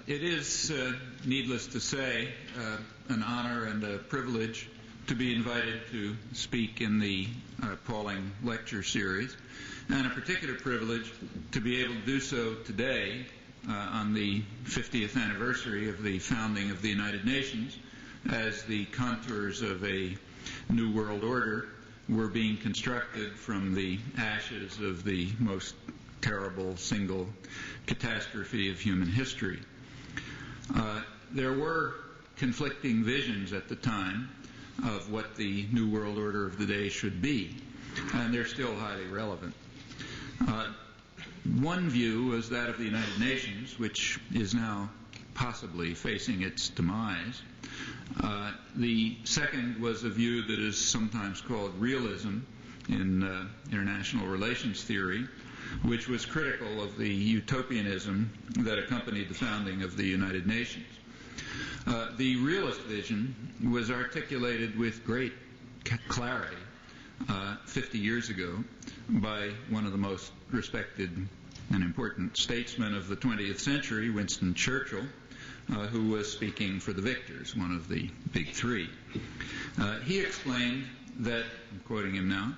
It is, needless to say, an honor and a privilege to be invited to speak in the Pauling Lecture Series, and a particular privilege to be able to do so today on the 50th anniversary of the founding of the United Nations, as the contours of a new world order were being constructed from the ashes of the most terrible single catastrophe of human history. There were conflicting visions at the time of what the new world order of the day should be, and they're still highly relevant. One view was that of the United Nations, which is now possibly facing its demise. The second was a view that is sometimes called realism in international relations theory, which was critical of the utopianism that accompanied the founding of the United Nations. The realist vision was articulated with great clarity 50 years ago by one of the most respected and important statesmen of the 20th century, Winston Churchill, who was speaking for the victors, one of the big three. He explained that, I'm quoting him now,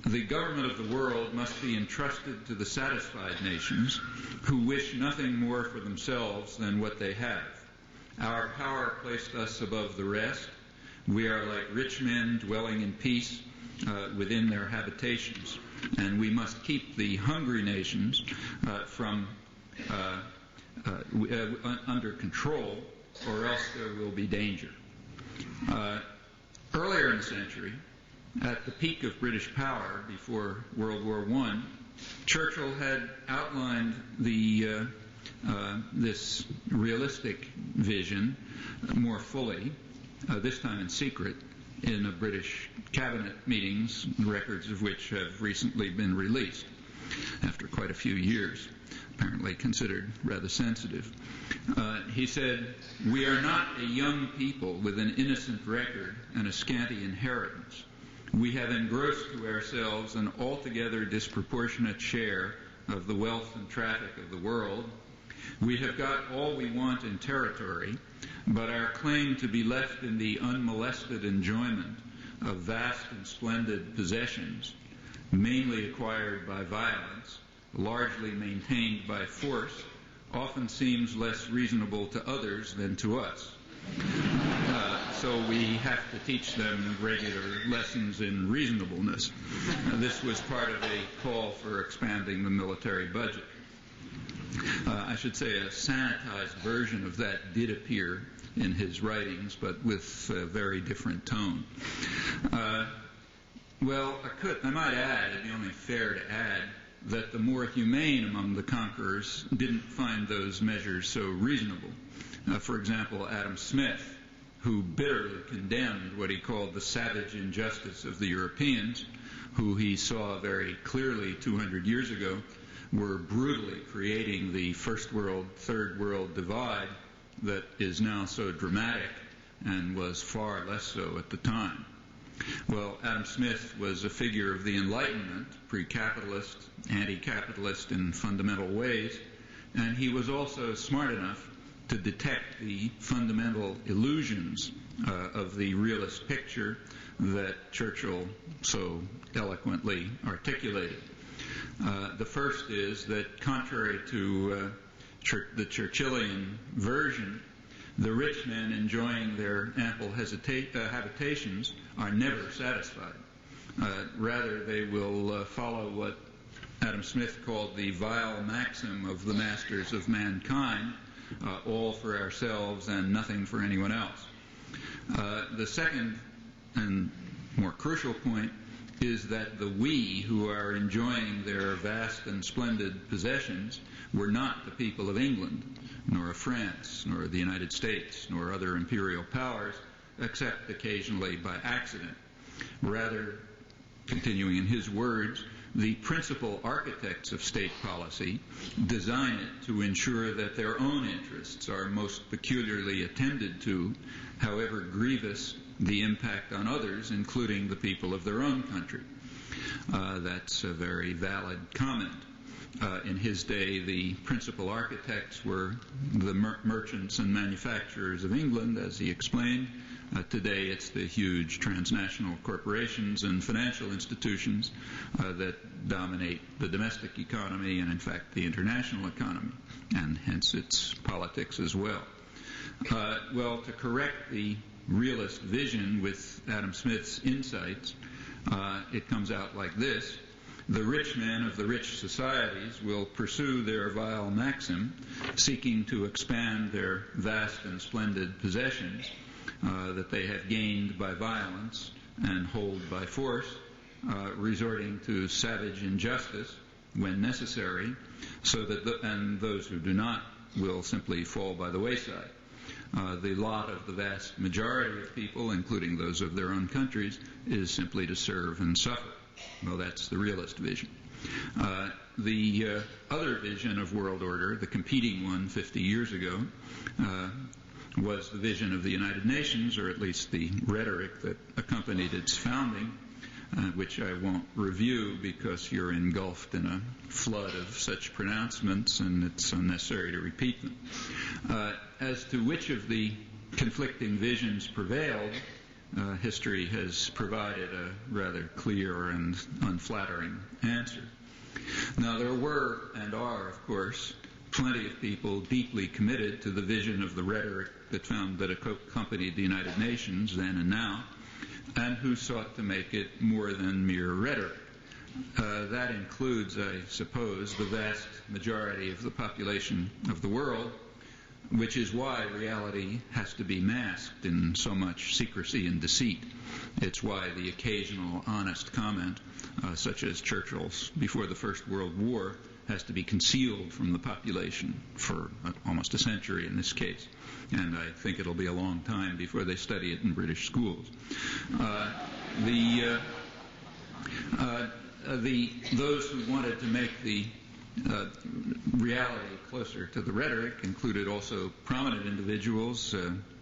"The government of the world must be entrusted to the satisfied nations who wish nothing more for themselves than what they have. Our power placed us above the rest. We are like rich men dwelling in peace within their habitations, and we must keep the hungry nations under control, or else there will be danger." Earlier in the century, at the peak of British power before World War I, Churchill had outlined this realistic vision more fully, this time in secret, in a British cabinet meetings, records of which have recently been released after quite a few years, apparently considered rather sensitive. He said, "We are not a young people with an innocent record and a scanty inheritance. We have engrossed to ourselves an altogether disproportionate share of the wealth and traffic of the world. We have got all we want in territory, but our claim to be left in the unmolested enjoyment of vast and splendid possessions, mainly acquired by violence, largely maintained by force, often seems less reasonable to others than to us. So we have to teach them regular lessons in reasonableness." This was part of a call for expanding the military budget. I should say a sanitized version of that did appear in his writings, but with a very different tone. I might add, it'd be only fair to add, that the more humane among the conquerors didn't find those measures so reasonable. For example, Adam Smith, who bitterly condemned what he called the savage injustice of the Europeans, who he saw very clearly 200 years ago were brutally creating the first world, third world divide that is now so dramatic and was far less so at the time. Well, Adam Smith was a figure of the Enlightenment, pre-capitalist, anti-capitalist in fundamental ways, and he was also smart enough to detect the fundamental illusions of the realist picture that Churchill so eloquently articulated. The first is that, contrary to the Churchillian version, the rich men enjoying their ample habitations are never satisfied. Rather, they will follow what Adam Smith called the vile maxim of the masters of mankind, all for ourselves and nothing for anyone else. The second and more crucial point is that the we who are enjoying their vast and splendid possessions were not the people of England, nor of France, nor the United States, nor other imperial powers, except occasionally by accident. Rather, continuing in his words, the principal architects of state policy design it to ensure that their own interests are most peculiarly attended to, however grievous the impact on others, including the people of their own country. That's a very valid comment. In his day, the principal architects were the merchants and manufacturers of England, as he explained. Today, it's the huge transnational corporations and financial institutions that dominate the domestic economy and, in fact, the international economy, and hence its politics as well. To correct the realist vision with Adam Smith's insights, it comes out like this. The rich men of the rich societies will pursue their vile maxim, seeking to expand their vast and splendid possessions that they have gained by violence and hold by force, resorting to savage injustice when necessary, so that and those who do not will simply fall by the wayside. The lot of the vast majority of people, including those of their own countries, is simply to serve and suffer. Well, that's the realist vision. The other vision of world order, the competing one 50 years ago, was the vision of the United Nations, or at least the rhetoric that accompanied its founding, which I won't review because you're engulfed in a flood of such pronouncements and it's unnecessary to repeat them. As to which of the conflicting visions prevailed, history has provided a rather clear and unflattering answer. Now, there were and are, of course, plenty of people deeply committed to the vision of the rhetoric that accompanied the United Nations then and now, and who sought to make it more than mere rhetoric. That includes, I suppose, the vast majority of the population of the world, which is why reality has to be masked in so much secrecy and deceit. It's why the occasional honest comment, such as Churchill's before the First World War, has to be concealed from the population for almost a century in this case. And I think it'll be a long time before they study it in British schools. Those who wanted to make the reality closer to the rhetoric included also prominent individuals,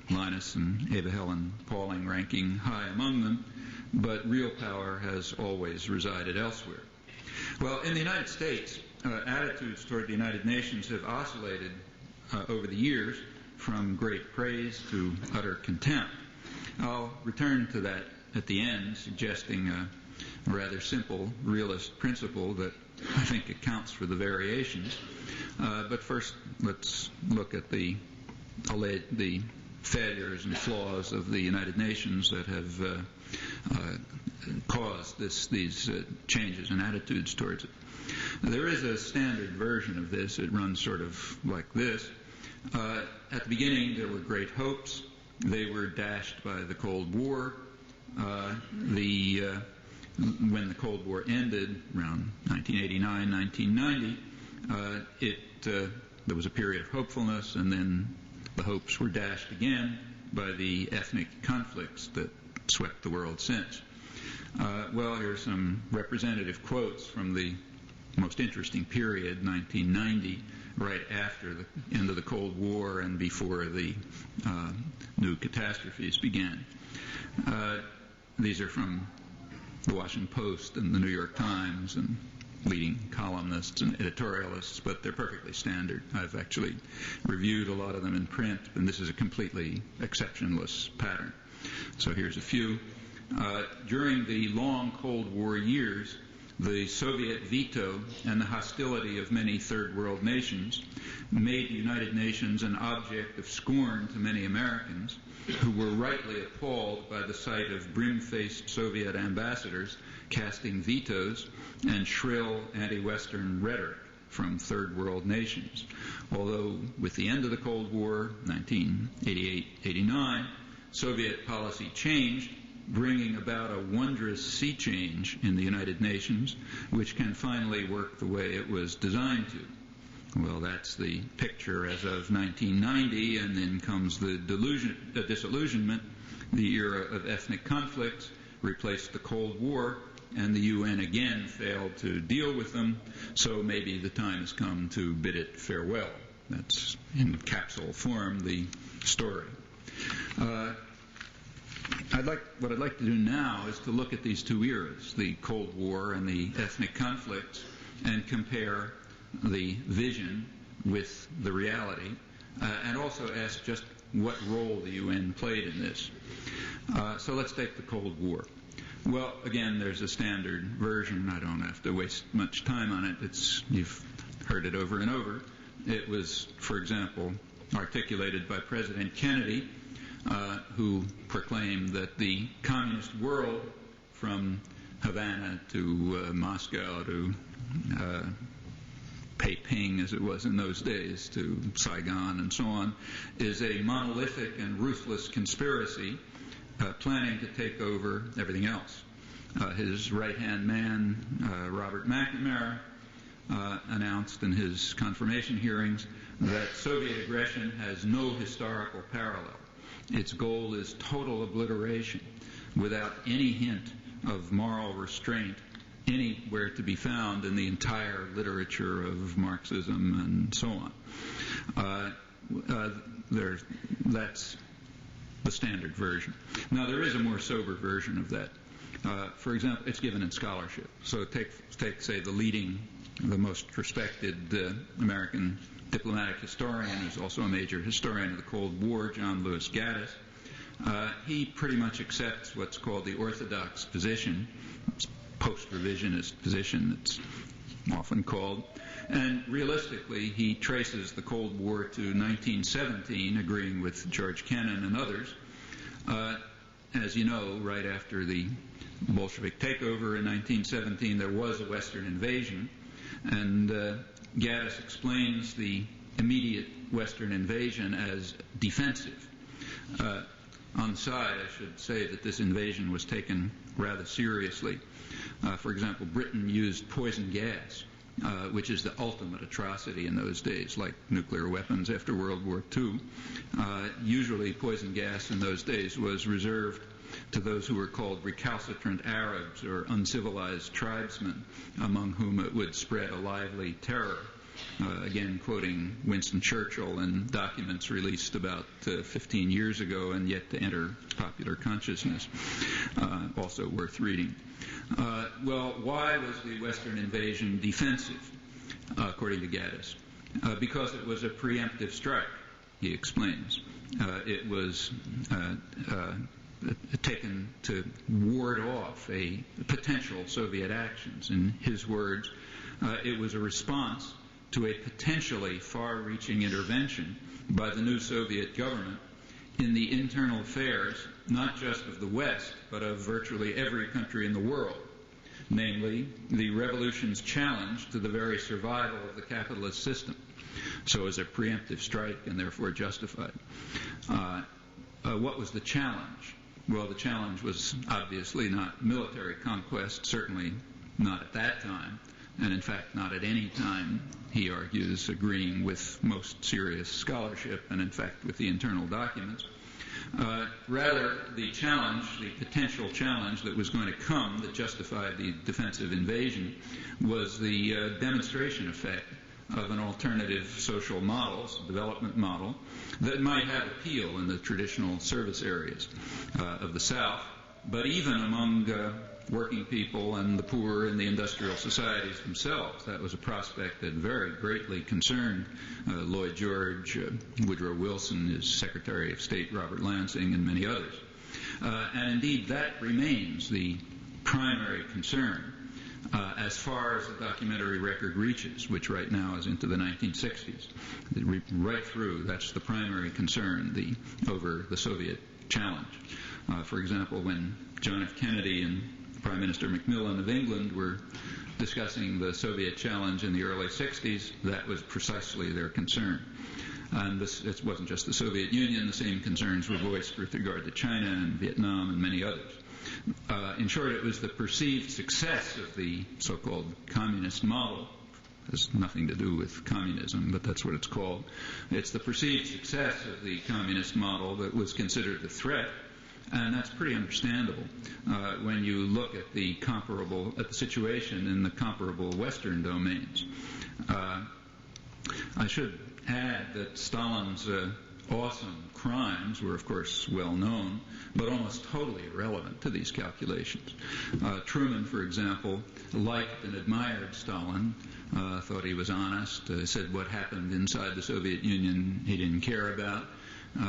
Linus and Helen Pauling ranking high among them, but real power has always resided elsewhere. Well, in the United States, attitudes toward the United Nations have oscillated over the years from great praise to utter contempt. I'll return to that at the end, suggesting a rather simple realist principle that I think accounts for the variations. But first, let's look at the failures and flaws of the United Nations that have caused these changes in attitudes towards it. Now, there is a standard version of this. It runs sort of like this. At the beginning, there were great hopes. They were dashed by the Cold War. When the Cold War ended, around 1989, 1990, there was a period of hopefulness, and then the hopes were dashed again by the ethnic conflicts that swept the world since. Here's some representative quotes from the most interesting period, 1990, right after the end of the Cold War and before the new catastrophes began. These are from the Washington Post and the New York Times and leading columnists and editorialists, but they're perfectly standard. I've actually reviewed a lot of them in print, and this is a completely exceptionless pattern. So here's a few. During the long Cold War years, the Soviet veto and the hostility of many third world nations made the United Nations an object of scorn to many Americans who were rightly appalled by the sight of brim-faced Soviet ambassadors casting vetoes and shrill anti-Western rhetoric from third world nations. Although with the end of the Cold War, 1988-89, Soviet policy changed, bringing about a wondrous sea change in the United Nations, which can finally work the way it was designed to. Well, that's the picture as of 1990, and then comes the disillusionment. The era of ethnic conflicts replaced the Cold War, and the UN again failed to deal with them, so maybe the time has come to bid it farewell. That's in capsule form the story. What I'd like to do now is to look at these two eras, the Cold War and the ethnic conflicts, and compare the vision with the reality, and also ask just what role the UN played in this. So let's take the Cold War. Well, again, there's a standard version. I don't have to waste much time on it. You've heard it over and over. It was, for example, articulated by President Kennedy, who proclaimed that the communist world, from Havana to Moscow to Peiping, as it was in those days, to Saigon and so on, is a monolithic and ruthless conspiracy planning to take over everything else. His right-hand man, Robert McNamara, announced in his confirmation hearings that Soviet aggression has no historical parallel. Its goal is total obliteration without any hint of moral restraint anywhere to be found in the entire literature of Marxism and so on. That's the standard version. Now, there is a more sober version of that. For example, it's given in scholarship. So take say, the most respected American diplomatic historian, who's also a major historian of the Cold War, John Lewis Gaddis. He pretty much accepts what's called the orthodox position, post-revisionist position, it's often called. And realistically, he traces the Cold War to 1917, agreeing with George Kennan and others. As you know, right after the Bolshevik takeover in 1917, there was a Western invasion, and Gaddis explains the immediate Western invasion as defensive. On the side, I should say that this invasion was taken rather seriously. For example, Britain used poison gas, which is the ultimate atrocity in those days, like nuclear weapons after World War II. Usually poison gas in those days was reserved to those who were called recalcitrant Arabs or uncivilized tribesmen, among whom it would spread a lively terror. Again, quoting Winston Churchill in documents released about 15 years ago and yet to enter popular consciousness. Also worth reading. Well, why was the Western invasion defensive, according to Gaddis? Because it was a preemptive strike, he explains. It was taken to ward off a potential Soviet actions. In his words, it was a response to a potentially far-reaching intervention by the new Soviet government in the internal affairs, not just of the West, but of virtually every country in the world, namely the revolution's challenge to the very survival of the capitalist system. So as a preemptive strike and therefore justified. What was the challenge? Well, the challenge was obviously not military conquest, certainly not at that time, and in fact not at any time, he argues, agreeing with most serious scholarship and in fact with the internal documents. Rather, the challenge, the potential challenge that was going to come that justified the defensive invasion was the demonstration effect of an alternative social model, development model, that might have appeal in the traditional service areas of the South, but even among working people and the poor in the industrial societies themselves. That was a prospect that very greatly concerned Lloyd George, Woodrow Wilson, his Secretary of State Robert Lansing, and many others. And indeed, that remains the primary concern as far as the documentary record reaches, which right now is into the 1960s. Right through, that's the primary concern over the Soviet challenge. For example, when John F. Kennedy and Prime Minister Macmillan of England were discussing the Soviet challenge in the early 60s, that was precisely their concern. And it wasn't just the Soviet Union, the same concerns were voiced with regard to China and Vietnam and many others. In short, it was the perceived success of the so-called communist model. It has nothing to do with communism, but that's what it's called. It's the perceived success of the communist model that was considered a threat. And that's pretty understandable when you look at the situation in the comparable Western domains. I should add that Stalin's awesome crimes were, of course, well known, but almost totally irrelevant to these calculations. Truman, for example, liked and admired Stalin, thought he was honest, said what happened inside the Soviet Union he didn't care about.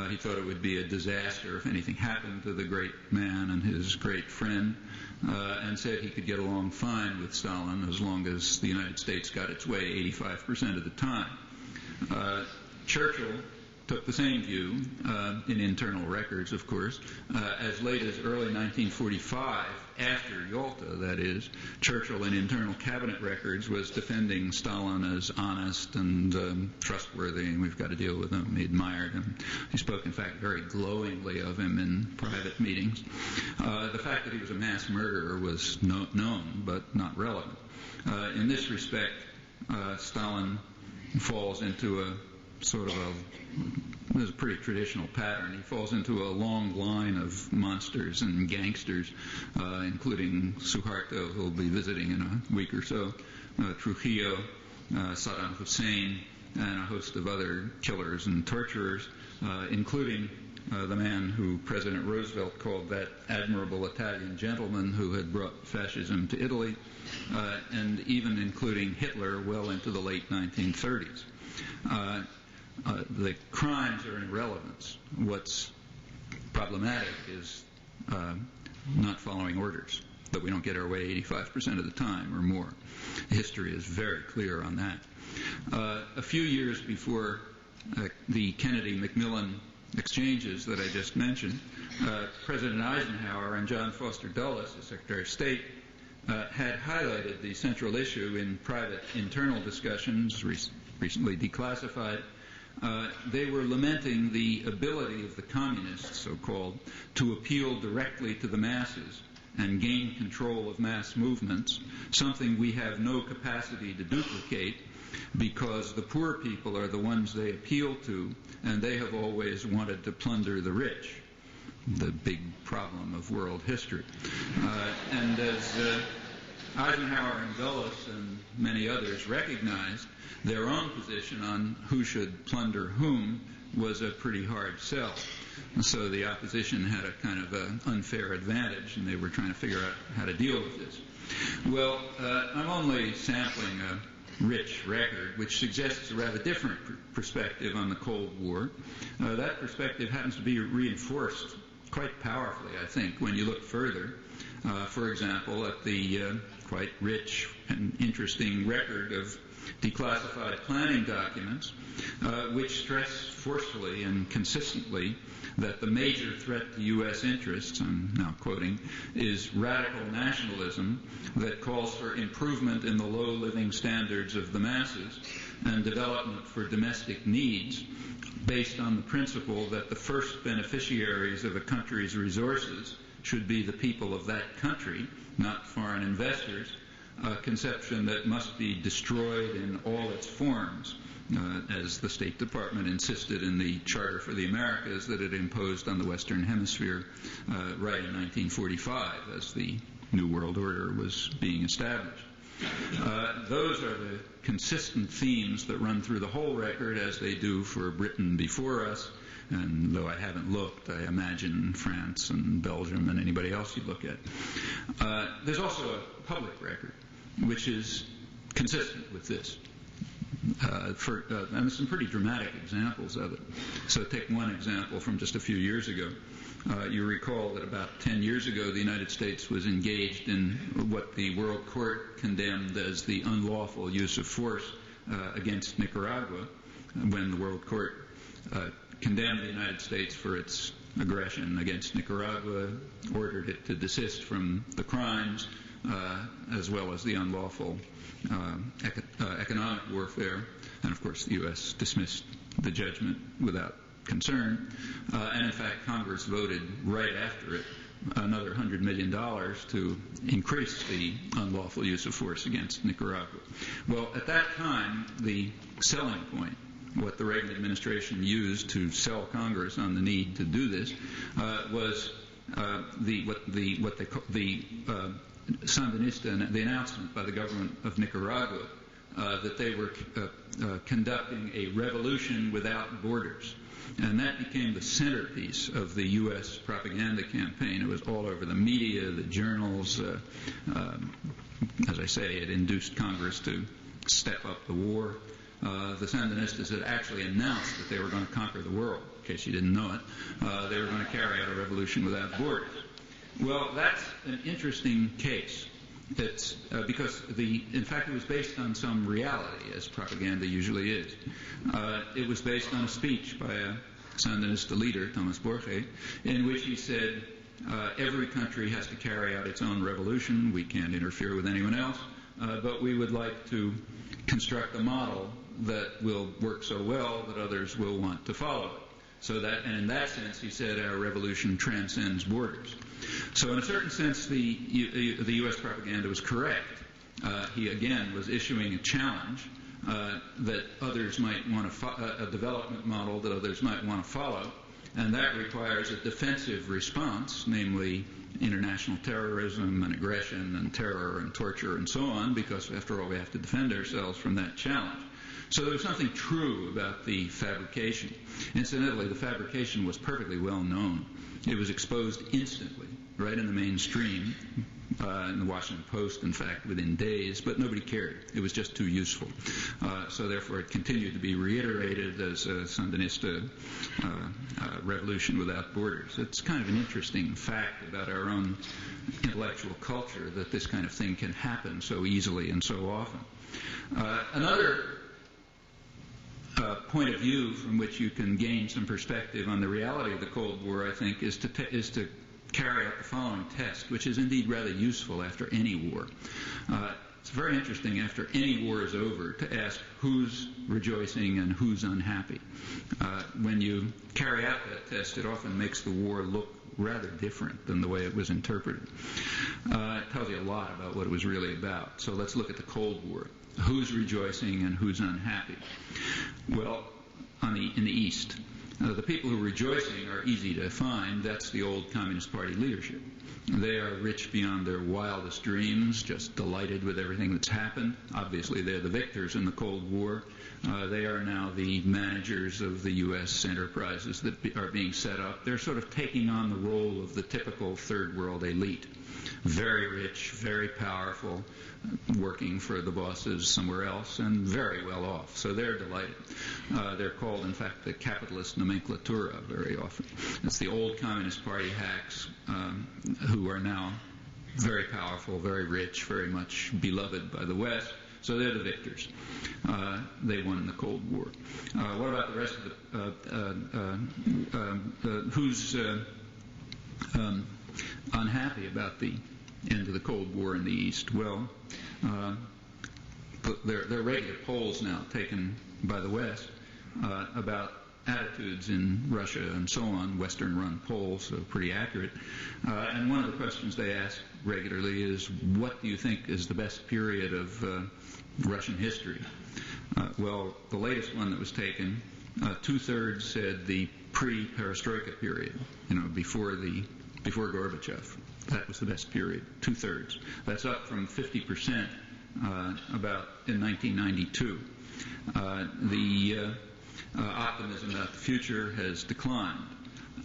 He thought it would be a disaster if anything happened to the great man and his great friend, and said he could get along fine with Stalin as long as the United States got its way 85% of the time. Churchill took the same view, in internal records, of course. As late as early 1945, after Yalta, that is, Churchill in internal cabinet records was defending Stalin as honest and trustworthy, and we've got to deal with him. He admired him. He spoke, in fact, very glowingly of him in private meetings. The fact that he was a mass murderer was known, but not relevant. In this respect, Stalin falls into a sort of there's a pretty traditional pattern. He falls into a long line of monsters and gangsters, including Suharto, who will be visiting in a week or so, Trujillo, Saddam Hussein, and a host of other killers and torturers, including the man who President Roosevelt called that admirable Italian gentleman who had brought fascism to Italy, and even including Hitler well into the late 1930s. The crimes are irrelevant. What's problematic is not following orders, that we don't get our way 85% of the time or more. History is very clear on that. A few years before the Kennedy-McMillan exchanges that I just mentioned, President Eisenhower and John Foster Dulles, the Secretary of State, had highlighted the central issue in private internal discussions, recently declassified. They were lamenting the ability of the communists, so-called, to appeal directly to the masses and gain control of mass movements, something we have no capacity to duplicate because the poor people are the ones they appeal to, and they have always wanted to plunder the rich, the big problem of world history. And as Eisenhower and Dulles and many others recognized, their own position on who should plunder whom was a pretty hard sell. And so the opposition had a kind of an unfair advantage, and they were trying to figure out how to deal with this. Well, I'm only sampling a rich record, which suggests a rather different perspective on the Cold War. That perspective happens to be reinforced quite powerfully, I think, when you look further, for example, at the quite rich and interesting record of declassified planning documents, which stress forcefully and consistently that the major threat to U.S. interests, I'm now quoting, is radical nationalism that calls for improvement in the low living standards of the masses and development for domestic needs based on the principle that the first beneficiaries of a country's resources should be the people of that country, not foreign investors, a conception that must be destroyed in all its forms, as the State Department insisted in the Charter for the Americas that it imposed on the Western Hemisphere right in 1945 as the New World Order was being established. Those are the consistent themes that run through the whole record, as they do for Britain before us, and though I haven't looked, I imagine France and Belgium and anybody else you look at. There's also a public record, which is consistent with this. And there's some pretty dramatic examples of it. So take one example from just a few years ago. You recall that about 10 years ago, the United States was engaged in what the World Court condemned as the unlawful use of force against Nicaragua, when the World Court condemned the United States for its aggression against Nicaragua, ordered it to desist from the crimes, as well as the unlawful economic warfare. And of course the U.S. dismissed the judgment without concern. And in fact Congress voted right after it another $100 million to increase the unlawful use of force against Nicaragua. Well, at that time, the selling point, what the Reagan administration used to sell Congress on the need to do this, was the Sandinista, the announcement by the government of Nicaragua that they were conducting a revolution without borders. And that became the centerpiece of the U.S. propaganda campaign. It was all over the media, the journals. As I say, it induced Congress to step up the war. The Sandinistas had actually announced that they were going to conquer the world. In case you didn't know it, they were going to carry out a revolution without borders. Well, that's an interesting case. It's because in fact, it was based on some reality, as propaganda usually is. It was based on a speech by a Sandinista leader, Thomas Borge, in which he said, every country has to carry out its own revolution. We can't interfere with anyone else, but we would like to construct a model that will work so well that others will want to follow it. And in that sense, he said, our revolution transcends borders. So in a certain sense, the U.S. propaganda was correct. He, again, was issuing a challenge that others might want to a development model that others might want to follow, and that requires a defensive response, namely international terrorism and aggression and terror and torture and so on, because, after all, we have to defend ourselves from that challenge. So there was something true about the fabrication. Incidentally, the fabrication was perfectly well known. It was exposed instantly, right in the mainstream, in the Washington Post, in fact, within days, but nobody cared. It was just too useful. So therefore, it continued to be reiterated as a Sandinista revolution without borders. It's kind of an interesting fact about our own intellectual culture that this kind of thing can happen so easily and so often. Another point of view from which you can gain some perspective on the reality of the Cold War, I think, is to carry out the following test, which is indeed rather useful after any war. It's very interesting after any war is over to ask who's rejoicing and who's unhappy. When you carry out that test, it often makes the war look rather different than the way it was interpreted. It tells you a lot about what it was really about. So let's look at the Cold War. Who's rejoicing and who's unhappy? Well, in the East, the people who are rejoicing are easy to find. That's the old Communist Party leadership. They are rich beyond their wildest dreams, just delighted with everything that's happened. Obviously, they're the victors in the Cold War. They are now the managers of the U.S. enterprises that are being set up. They're sort of taking on the role of the typical third world elite. Very rich, very powerful, working for the bosses somewhere else, and very well off. So they're delighted. They're called, in fact, the capitalist nomenclatura very often. It's the old Communist Party hacks who are now very powerful, very rich, very much beloved by the West. So they're the victors. They won the Cold War. What about the rest of who's unhappy about the end of the Cold War in the East? Well, there are regular polls now taken by the West about attitudes in Russia and so on, Western-run polls, so pretty accurate. And one of the questions they ask regularly is, what do you think is the best period of Russian history? Well, the latest one that was taken, two-thirds said the pre-perestroika period, before Gorbachev. That was the best period, two-thirds. That's up from 50% about in 1992. The optimism about the future has declined.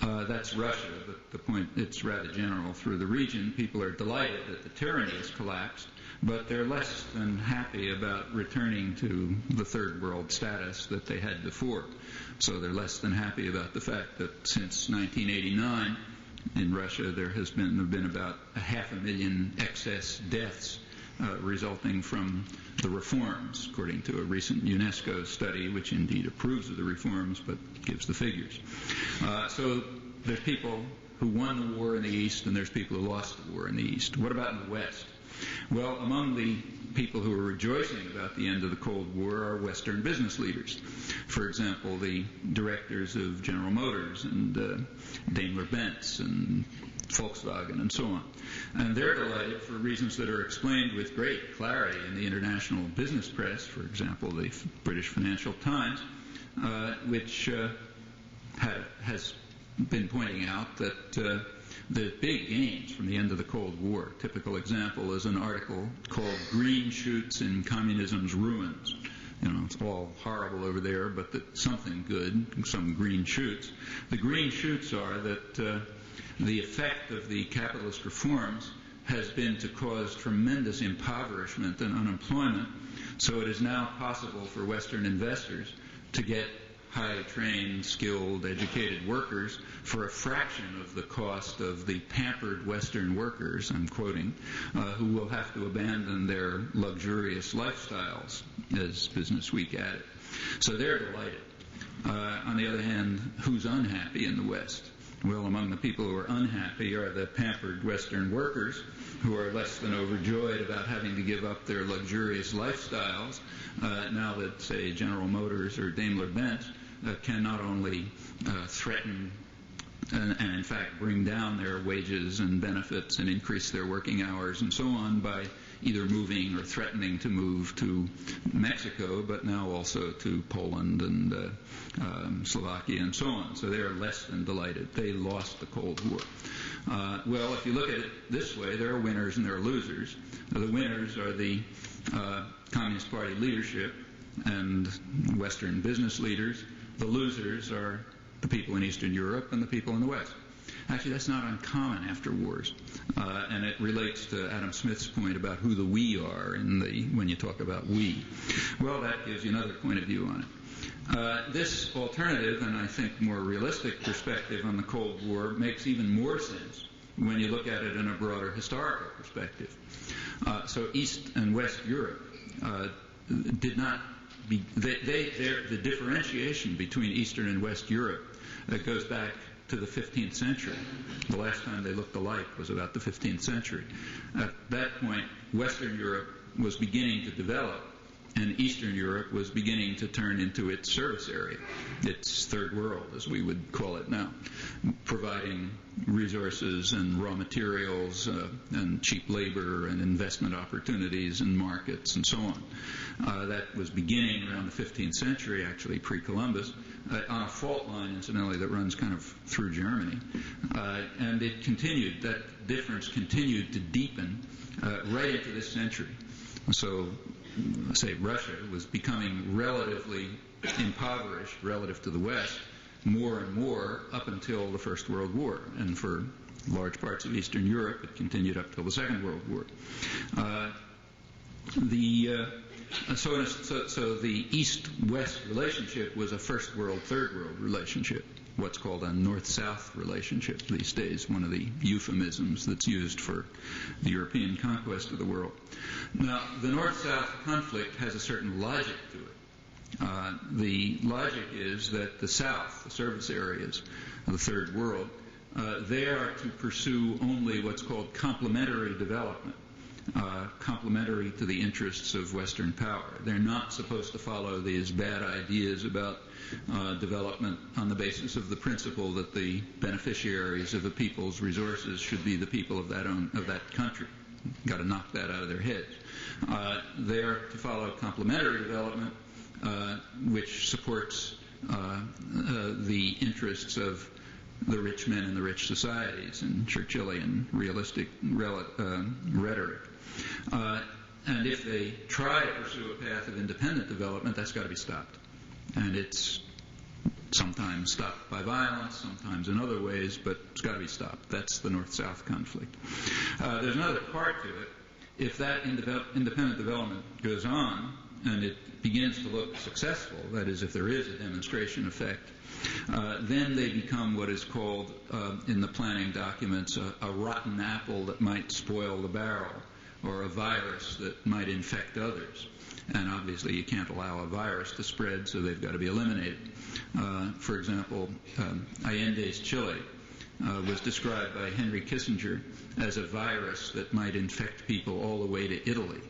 That's Russia, but the point, it's rather general through the region. People are delighted that the tyranny has collapsed, but they're less than happy about returning to the third world status that they had before. So they're less than happy about the fact that since 1989, in Russia, there have been about 500,000 excess deaths resulting from the reforms, according to a recent UNESCO study, which indeed approves of the reforms but gives the figures. So there's people who won the war in the East, and there's people who lost the war in the East. What about in the West? Well, among the people who are rejoicing about the end of the Cold War are Western business leaders. For example, the directors of General Motors and Daimler-Benz and Volkswagen and so on. And they're delighted for reasons that are explained with great clarity in the international business press, for example, the British Financial Times, which has been pointing out that the big gains from the end of the Cold War. Typical example is an article called "Green Shoots in Communism's Ruins." It's all horrible over there, but something good, some green shoots. The green shoots are that the effect of the capitalist reforms has been to cause tremendous impoverishment and unemployment, so it is now possible for Western investors to get highly trained, skilled, educated workers for a fraction of the cost of the pampered Western workers, I'm quoting, who will have to abandon their luxurious lifestyles, as Business Week added. So they're delighted. On the other hand, who's unhappy in the West? Well, among the people who are unhappy are the pampered Western workers, who are less than overjoyed about having to give up their luxurious lifestyles now that, say, General Motors or Daimler-Benz can not only threaten and in fact bring down their wages and benefits and increase their working hours and so on by either moving or threatening to move to Mexico, but now also to Poland and Slovakia and so on. So they are less than delighted. They lost the Cold War. Well, if you look at it this way, there are winners and there are losers. The winners are the Communist Party leadership and Western business leaders. The losers are the people in Eastern Europe and the people in the West. Actually, that's not uncommon after wars, and it relates to Adam Smith's point about who the we are when you talk about we. Well, that gives you another point of view on it. This alternative, and I think more realistic perspective on the Cold War, makes even more sense when you look at it in a broader historical perspective. So East and West Europe did not be, the differentiation between Eastern and West Europe goes back to the 15th century. The last time they looked alike was about the 15th century. At that point, Western Europe was beginning to develop, and Eastern Europe was beginning to turn into its service area, its third world, as we would call it now, providing resources and raw materials and cheap labor and investment opportunities and markets and so on. That was beginning around the 15th century, actually pre-Columbus, on a fault line, incidentally, that runs kind of through Germany. And it continued, that difference continued to deepen right into this century. So, say, Russia was becoming relatively impoverished relative to the West more and more up until the First World War. And for large parts of Eastern Europe, it continued up till the Second World War. So the East-West relationship was a First World, Third World relationship, what's called a North-South relationship these days, one of the euphemisms that's used for the European conquest of the world. Now, the North-South conflict has a certain logic to it. The logic is that the South, the service areas of the Third World, they are to pursue only what's called complementary development. Complementary to the interests of Western power. They're not supposed to follow these bad ideas about development on the basis of the principle that the beneficiaries of a people's resources should be the people of that country. Got to knock that out of their heads. They're to follow complementary development, which supports the interests of the rich men in the rich societies in Churchillian realistic rhetoric. And if they try to pursue a path of independent development, that's got to be stopped. And it's sometimes stopped by violence, sometimes in other ways, but it's got to be stopped. That's the North-South conflict. There's another part to it. If that independent development goes on and it begins to look successful, that is, if there is a demonstration effect, then they become what is called in the planning documents a rotten apple that might spoil the barrel, or a virus that might infect others. And obviously you can't allow a virus to spread, so they've got to be eliminated. For example, Allende's Chile was described by Henry Kissinger as a virus that might infect people all the way to Italy,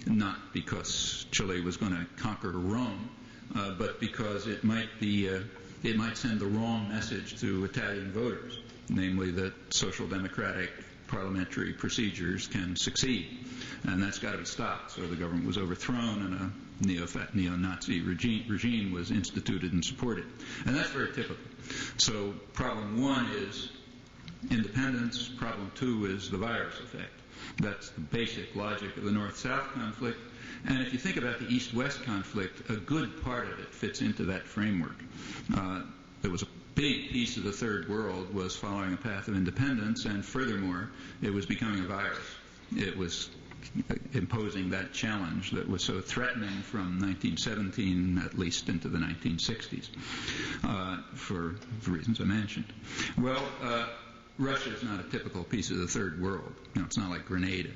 not because Chile was going to conquer Rome, but because it might send the wrong message to Italian voters, namely that social democratic parliamentary procedures can succeed. And that's got to be stopped. So the government was overthrown and a neo-Nazi regime was instituted and supported. And that's very typical. So problem one is independence. Problem two is the virus effect. That's the basic logic of the North-South conflict. And if you think about the East-West conflict, a good part of it fits into that framework. There was a big piece of the Third World was following a path of independence, and furthermore, it was becoming a virus. It was imposing that challenge that was so threatening from 1917 at least into the 1960s for the reasons I mentioned. Well, Russia is not a typical piece of the Third World. It's not like Grenada.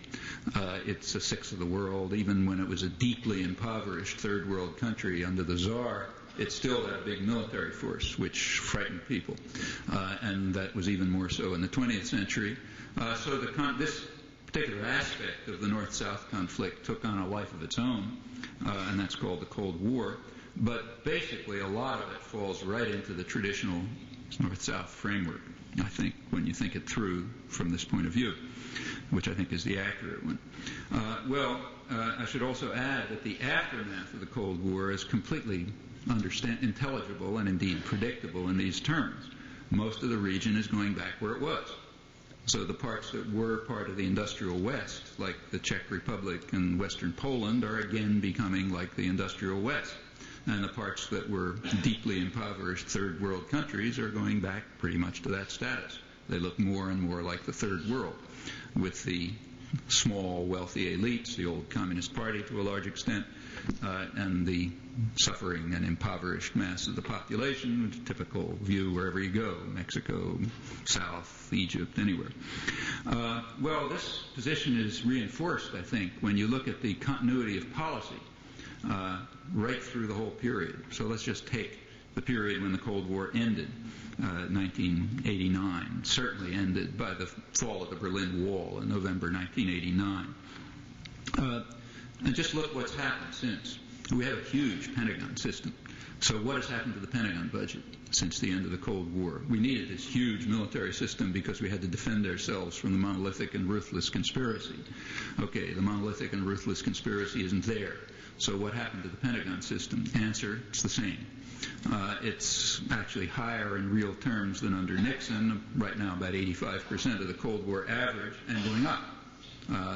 It's a sixth of the world. Even when it was a deeply impoverished Third World country under the Tsar, it still had a big military force, which frightened people. And that was even more so in the 20th century. So this particular aspect of the North-South conflict took on a life of its own, and that's called the Cold War. But basically, a lot of it falls right into the traditional North-South framework, I think, when you think it through from this point of view, which I think is the accurate one. I should also add that the aftermath of the Cold War is completely intelligible and indeed predictable in these terms. Most of the region is going back where it was. So the parts that were part of the industrial West, like the Czech Republic and Western Poland, are again becoming like the industrial West. And the parts that were deeply impoverished Third World countries are going back pretty much to that status. They look more and more like the Third World, with the small, wealthy elites, the old Communist Party to a large extent, and the suffering and impoverished mass of the population, which is a typical view wherever you go, Mexico, South, Egypt, anywhere. This position is reinforced, I think, when you look at the continuity of policy right through the whole period. So let's just take the period when the Cold War ended, 1989, certainly ended by the fall of the Berlin Wall in November 1989. And just look what's happened since. We have a huge Pentagon system. So what has happened to the Pentagon budget since the end of the Cold War? We needed this huge military system because we had to defend ourselves from the monolithic and ruthless conspiracy. Okay, the monolithic and ruthless conspiracy isn't there. So what happened to the Pentagon system? Answer, it's the same. It's actually higher in real terms than under Nixon, right now about 85% of the Cold War average, and going up.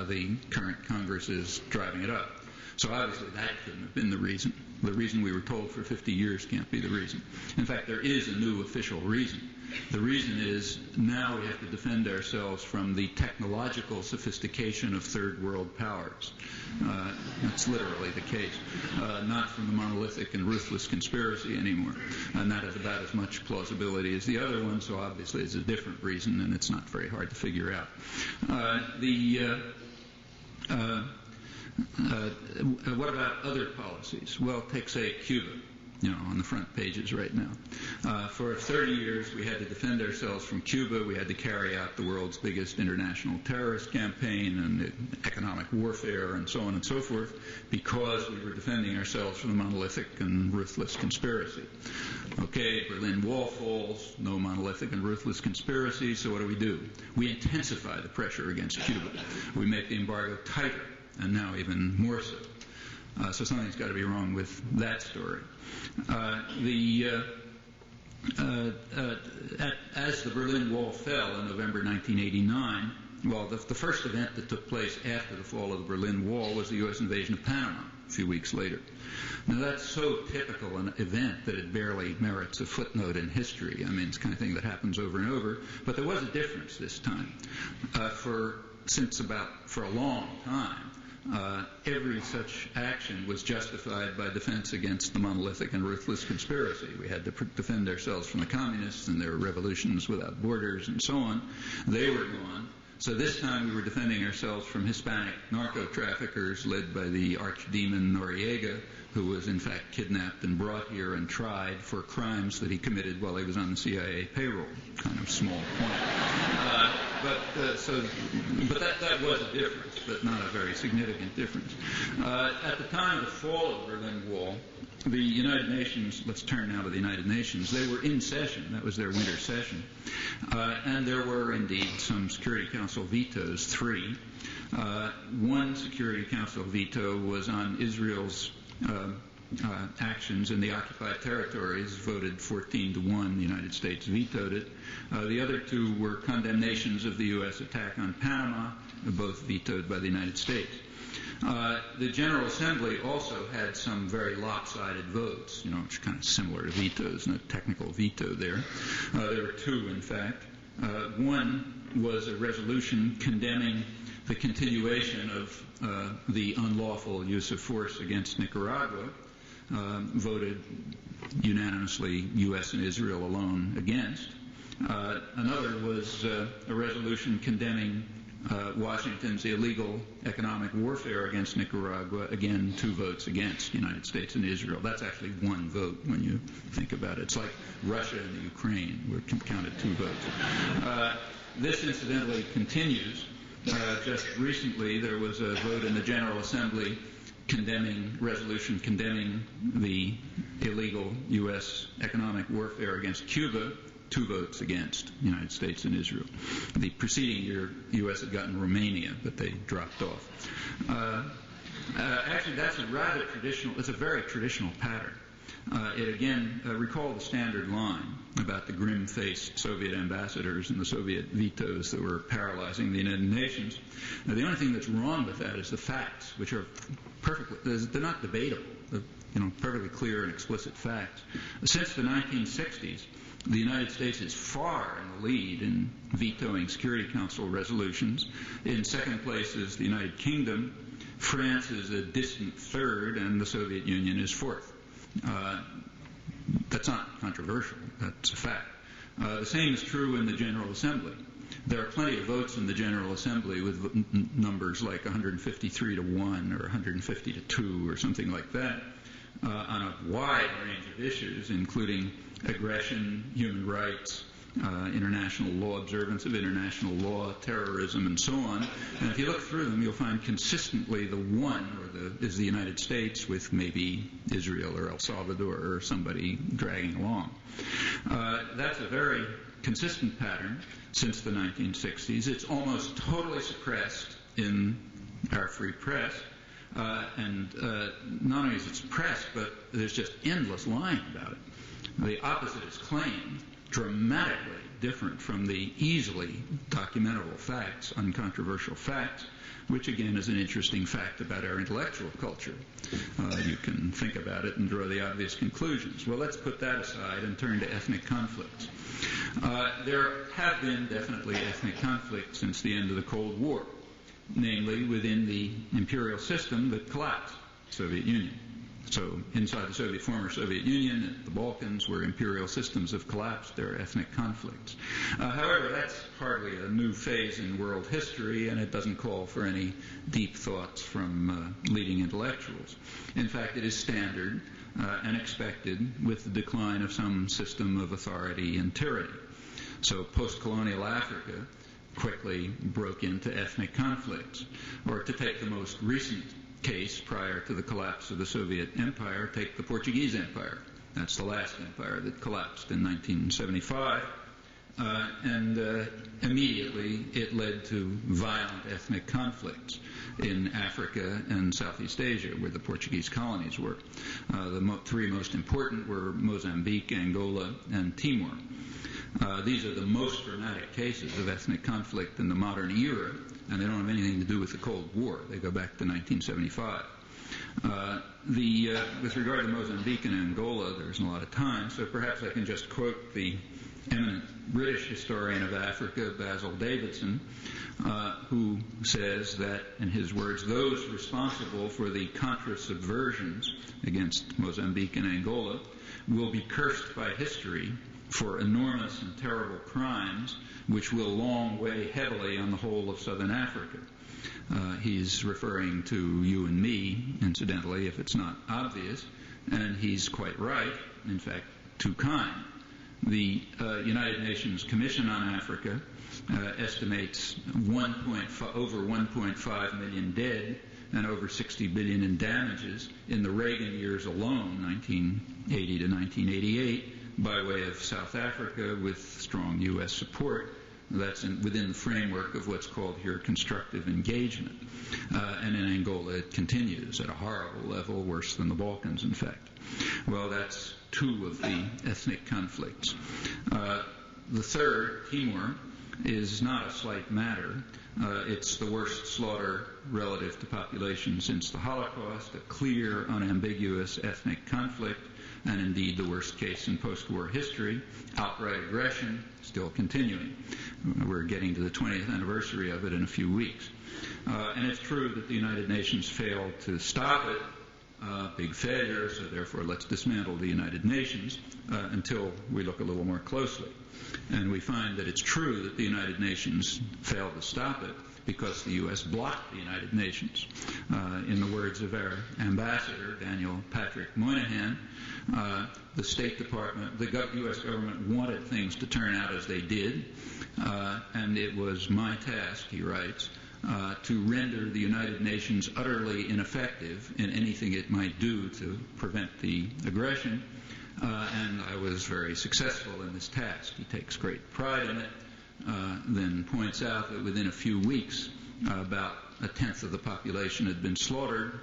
The current Congress is driving it up. So obviously that couldn't have been the reason. The reason we were told for 50 years can't be the reason. In fact, there is a new official reason. The reason is now we have to defend ourselves from the technological sophistication of third world powers. That's literally the case. Not from the monolithic and ruthless conspiracy anymore. And that has about as much plausibility as the other one, so obviously it's a different reason, and it's not very hard to figure out. What about other policies? Well, take, say, Cuba, on the front pages right now. For 30 years, we had to defend ourselves from Cuba. We had to carry out the world's biggest international terrorist campaign and economic warfare and so on and so forth because we were defending ourselves from the monolithic and ruthless conspiracy. Okay, Berlin Wall falls, no monolithic and ruthless conspiracy, so what do? We intensify the pressure against Cuba. We make the embargo tighter, and now even more so. So something's got to be wrong with that story. As the Berlin Wall fell in November 1989, well, the first event that took place after the fall of the Berlin Wall was the U.S. invasion of Panama a few weeks later. Now, that's so typical an event that it barely merits a footnote in history. I mean, it's the kind of thing that happens over and over. But there was a difference this time. For a long time, every such action was justified by defense against the monolithic and ruthless conspiracy. We had to defend ourselves from the communists and their revolutions without borders and so on. They were gone. So this time we were defending ourselves from Hispanic narco-traffickers led by the archdemon Noriega, who was in fact kidnapped and brought here and tried for crimes that he committed while he was on the CIA payroll. Kind of small point. But that was a difference, but not a very significant difference. At the time of the fall of the Berlin Wall, the United Nations, let's turn now to the United Nations, they were in session. That was their winter session. And there were indeed some Security Council vetoes, 3. One Security Council veto was on Israel's actions in the occupied territories, voted 14-1. The United States vetoed it. The other two were condemnations of the U.S. attack on Panama, both vetoed by the United States. The General Assembly also had some very lopsided votes, which are kind of similar to vetoes, and a technical veto there. There were two, in fact. One was a resolution condemning the continuation of the unlawful use of force against Nicaragua, voted unanimously U.S. and Israel alone against. Another was a resolution condemning Washington's illegal economic warfare against Nicaragua, again, 2 votes against, United States and Israel. That's actually 1 vote when you think about it. It's like Russia and the Ukraine, were counted 2 votes. This, incidentally, continues. Just recently, there was a vote in the General Assembly resolution condemning the illegal U.S. economic warfare against Cuba, 2 votes against the United States and Israel. The preceding year, the U.S. had gotten Romania, but they dropped off. Actually, that's a rather traditional, it's a very traditional pattern. It again recalled the standard line about the grim-faced Soviet ambassadors and the Soviet vetoes that were paralyzing the United Nations. Now, the only thing that's wrong with that is the facts, which are they're not debatable. They're, perfectly clear and explicit facts. Since the 1960s, the United States is far in the lead in vetoing Security Council resolutions. In second place is the United Kingdom. France is a distant third, and the Soviet Union is fourth. That's not controversial. That's a fact. The same is true in the General Assembly. There are plenty of votes in the General Assembly with numbers like 153-1 or 150-2 or something like that on a wide range of issues, including aggression, human rights, international law, observance of international law, terrorism, and so on. And if you look through them, you'll find consistently the one is the United States, with maybe Israel or El Salvador or somebody dragging along. That's a very consistent pattern since the 1960s. It's almost totally suppressed in our free press. And not only is it suppressed, but there's just endless lying about it. The opposite is claimed, dramatically different from the easily documentable facts, uncontroversial facts, which again is an interesting fact about our intellectual culture. You can think about it and draw the obvious conclusions. Well, let's put that aside and turn to ethnic conflicts. There have been definitely ethnic conflicts since the end of the Cold War, namely within the imperial system that collapsed, the Soviet Union. So inside the former Soviet Union, the Balkans, where imperial systems have collapsed, there are ethnic conflicts. However, that's hardly a new phase in world history, and it doesn't call for any deep thoughts from leading intellectuals. In fact, it is standard and expected with the decline of some system of authority and tyranny. So post-colonial Africa quickly broke into ethnic conflicts. Or to take the most recent case prior to the collapse of the Soviet Empire, take the Portuguese Empire. That's the last empire that collapsed in 1975. And immediately it led to violent ethnic conflicts in Africa and Southeast Asia, where the Portuguese colonies were. The 3 most important were Mozambique, Angola, and Timor. These are the most dramatic cases of ethnic conflict in the modern era, and they don't have anything to do with the Cold War. They go back to 1975. With regard to Mozambique and Angola, there isn't a lot of time, so perhaps I can just quote the eminent British historian of Africa, Basil Davidson, who says that, in his words, those responsible for the contra-subversions against Mozambique and Angola will be cursed by history for enormous and terrible crimes which will long weigh heavily on the whole of southern Africa. He's referring to you and me, incidentally, if it's not obvious, and he's quite right, in fact, too kind. The United Nations Commission on Africa estimates over 1.5 million dead and over 60 billion in damages in the Reagan years alone, 1980 to 1988, by way of South Africa with strong U.S. support, That's within the framework of what's called here constructive engagement. And in Angola it continues at a horrible level, worse than the Balkans, in fact. Well, that's two of the ethnic conflicts. The third, Timor, is not a slight matter. It's the worst slaughter relative to population since the Holocaust, a clear, unambiguous ethnic conflict, and indeed the worst case in post-war history. Outright aggression, still continuing. We're getting to the 20th anniversary of it in a few weeks. And it's true that the United Nations failed to stop it. Big failure, so therefore let's dismantle the United Nations until we look a little more closely. And we find that it's true that the United Nations failed to stop it because the U.S. blocked the United Nations. In the words of our ambassador, Daniel Patrick Moynihan, the State Department, the U.S. government wanted things to turn out as they did, and it was my task, he writes, to render the United Nations utterly ineffective in anything it might do to prevent the aggression, and I was very successful in this task. He takes great pride in it, then points out that within a few weeks about a tenth of the population had been slaughtered,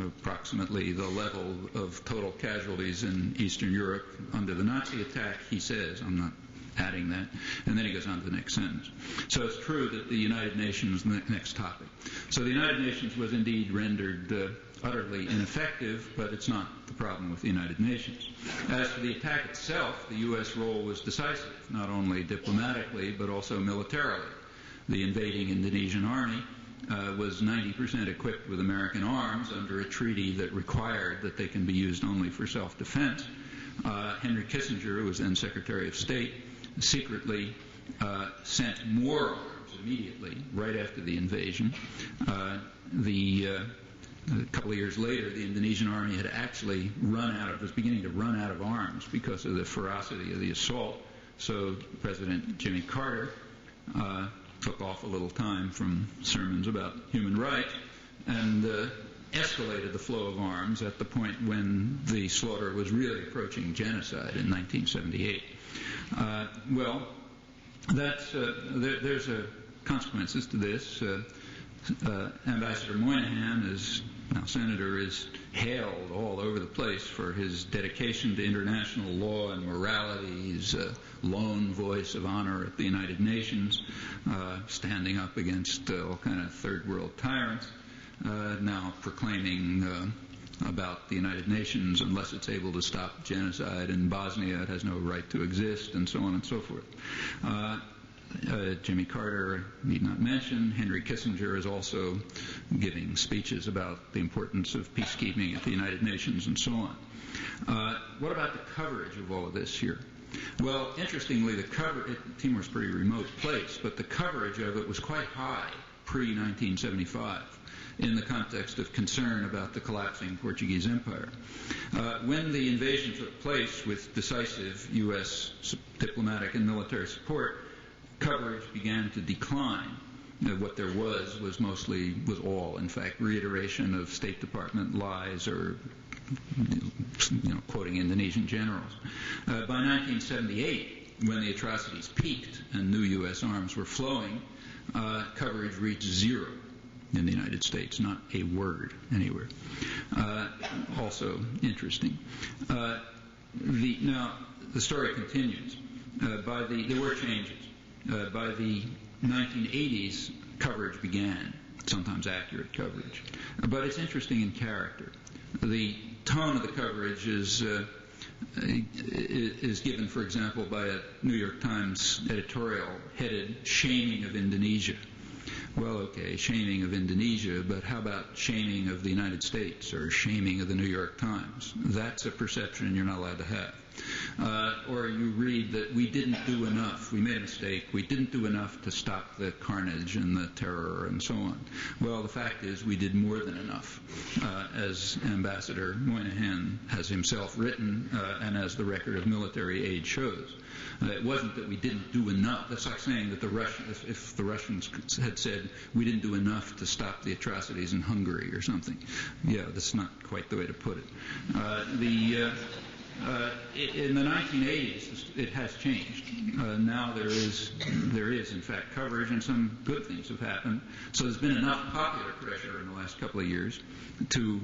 approximately the level of total casualties in Eastern Europe under the Nazi attack, he says. I'm not adding that. And then he goes on to the next sentence. So it's true that the United Nations, next topic. So the United Nations was indeed rendered utterly ineffective, but it's not the problem with the United Nations. As for the attack itself, the U.S. role was decisive, not only diplomatically, but also militarily. The invading Indonesian army was 90% equipped with American arms under a treaty that required that they can be used only for self-defense. Henry Kissinger, who was then Secretary of State, secretly sent more arms immediately, right after the invasion. A couple of years later, the Indonesian army had actually was beginning to run out of arms because of the ferocity of the assault. So President Jimmy Carter took off a little time from sermons about human rights and escalated the flow of arms at the point when the slaughter was really approaching genocide in 1978. There's consequences to this. Ambassador Moynihan, as now senator, is hailed all over the place for his dedication to international law and morality. He's a lone voice of honor at the United Nations, standing up against all kind of third world tyrants, now proclaiming about the United Nations, unless it's able to stop genocide in Bosnia, it has no right to exist, and so on and so forth. Jimmy Carter, need not mention. Henry Kissinger is also giving speeches about the importance of peacekeeping at the United Nations and so on. What about the coverage of all of this here? Well, interestingly, Timor's a pretty remote place, but the coverage of it was quite high pre-1975 in the context of concern about the collapsing Portuguese Empire. When the invasion took place with decisive U.S. diplomatic and military support, coverage began to decline. What there was all, in fact, reiteration of State Department lies or quoting Indonesian generals. By 1978, when the atrocities peaked and new U.S. arms were flowing, coverage reached zero in the United States, not a word anywhere. Also interesting. Now, the story continues. There were changes. By the 1980s, coverage began, sometimes accurate coverage. But it's interesting in character. The tone of the coverage is given, for example, by a New York Times editorial headed "Shaming of Indonesia." Well, okay, shaming of Indonesia, but how about shaming of the United States or shaming of the New York Times? That's a perception you're not allowed to have. Or you read that we didn't do enough, we made a mistake, we didn't do enough to stop the carnage and the terror and so on. Well, the fact is we did more than enough, as Ambassador Moynihan has himself written, and as the record of military aid shows. It wasn't that we didn't do enough. That's like saying that if the Russians had said we didn't do enough to stop the atrocities in Hungary or something. Yeah, that's not quite the way to put it. In the 1980s, it has changed. Now there is, in fact, coverage, and some good things have happened. So there's been enough popular pressure in the last couple of years to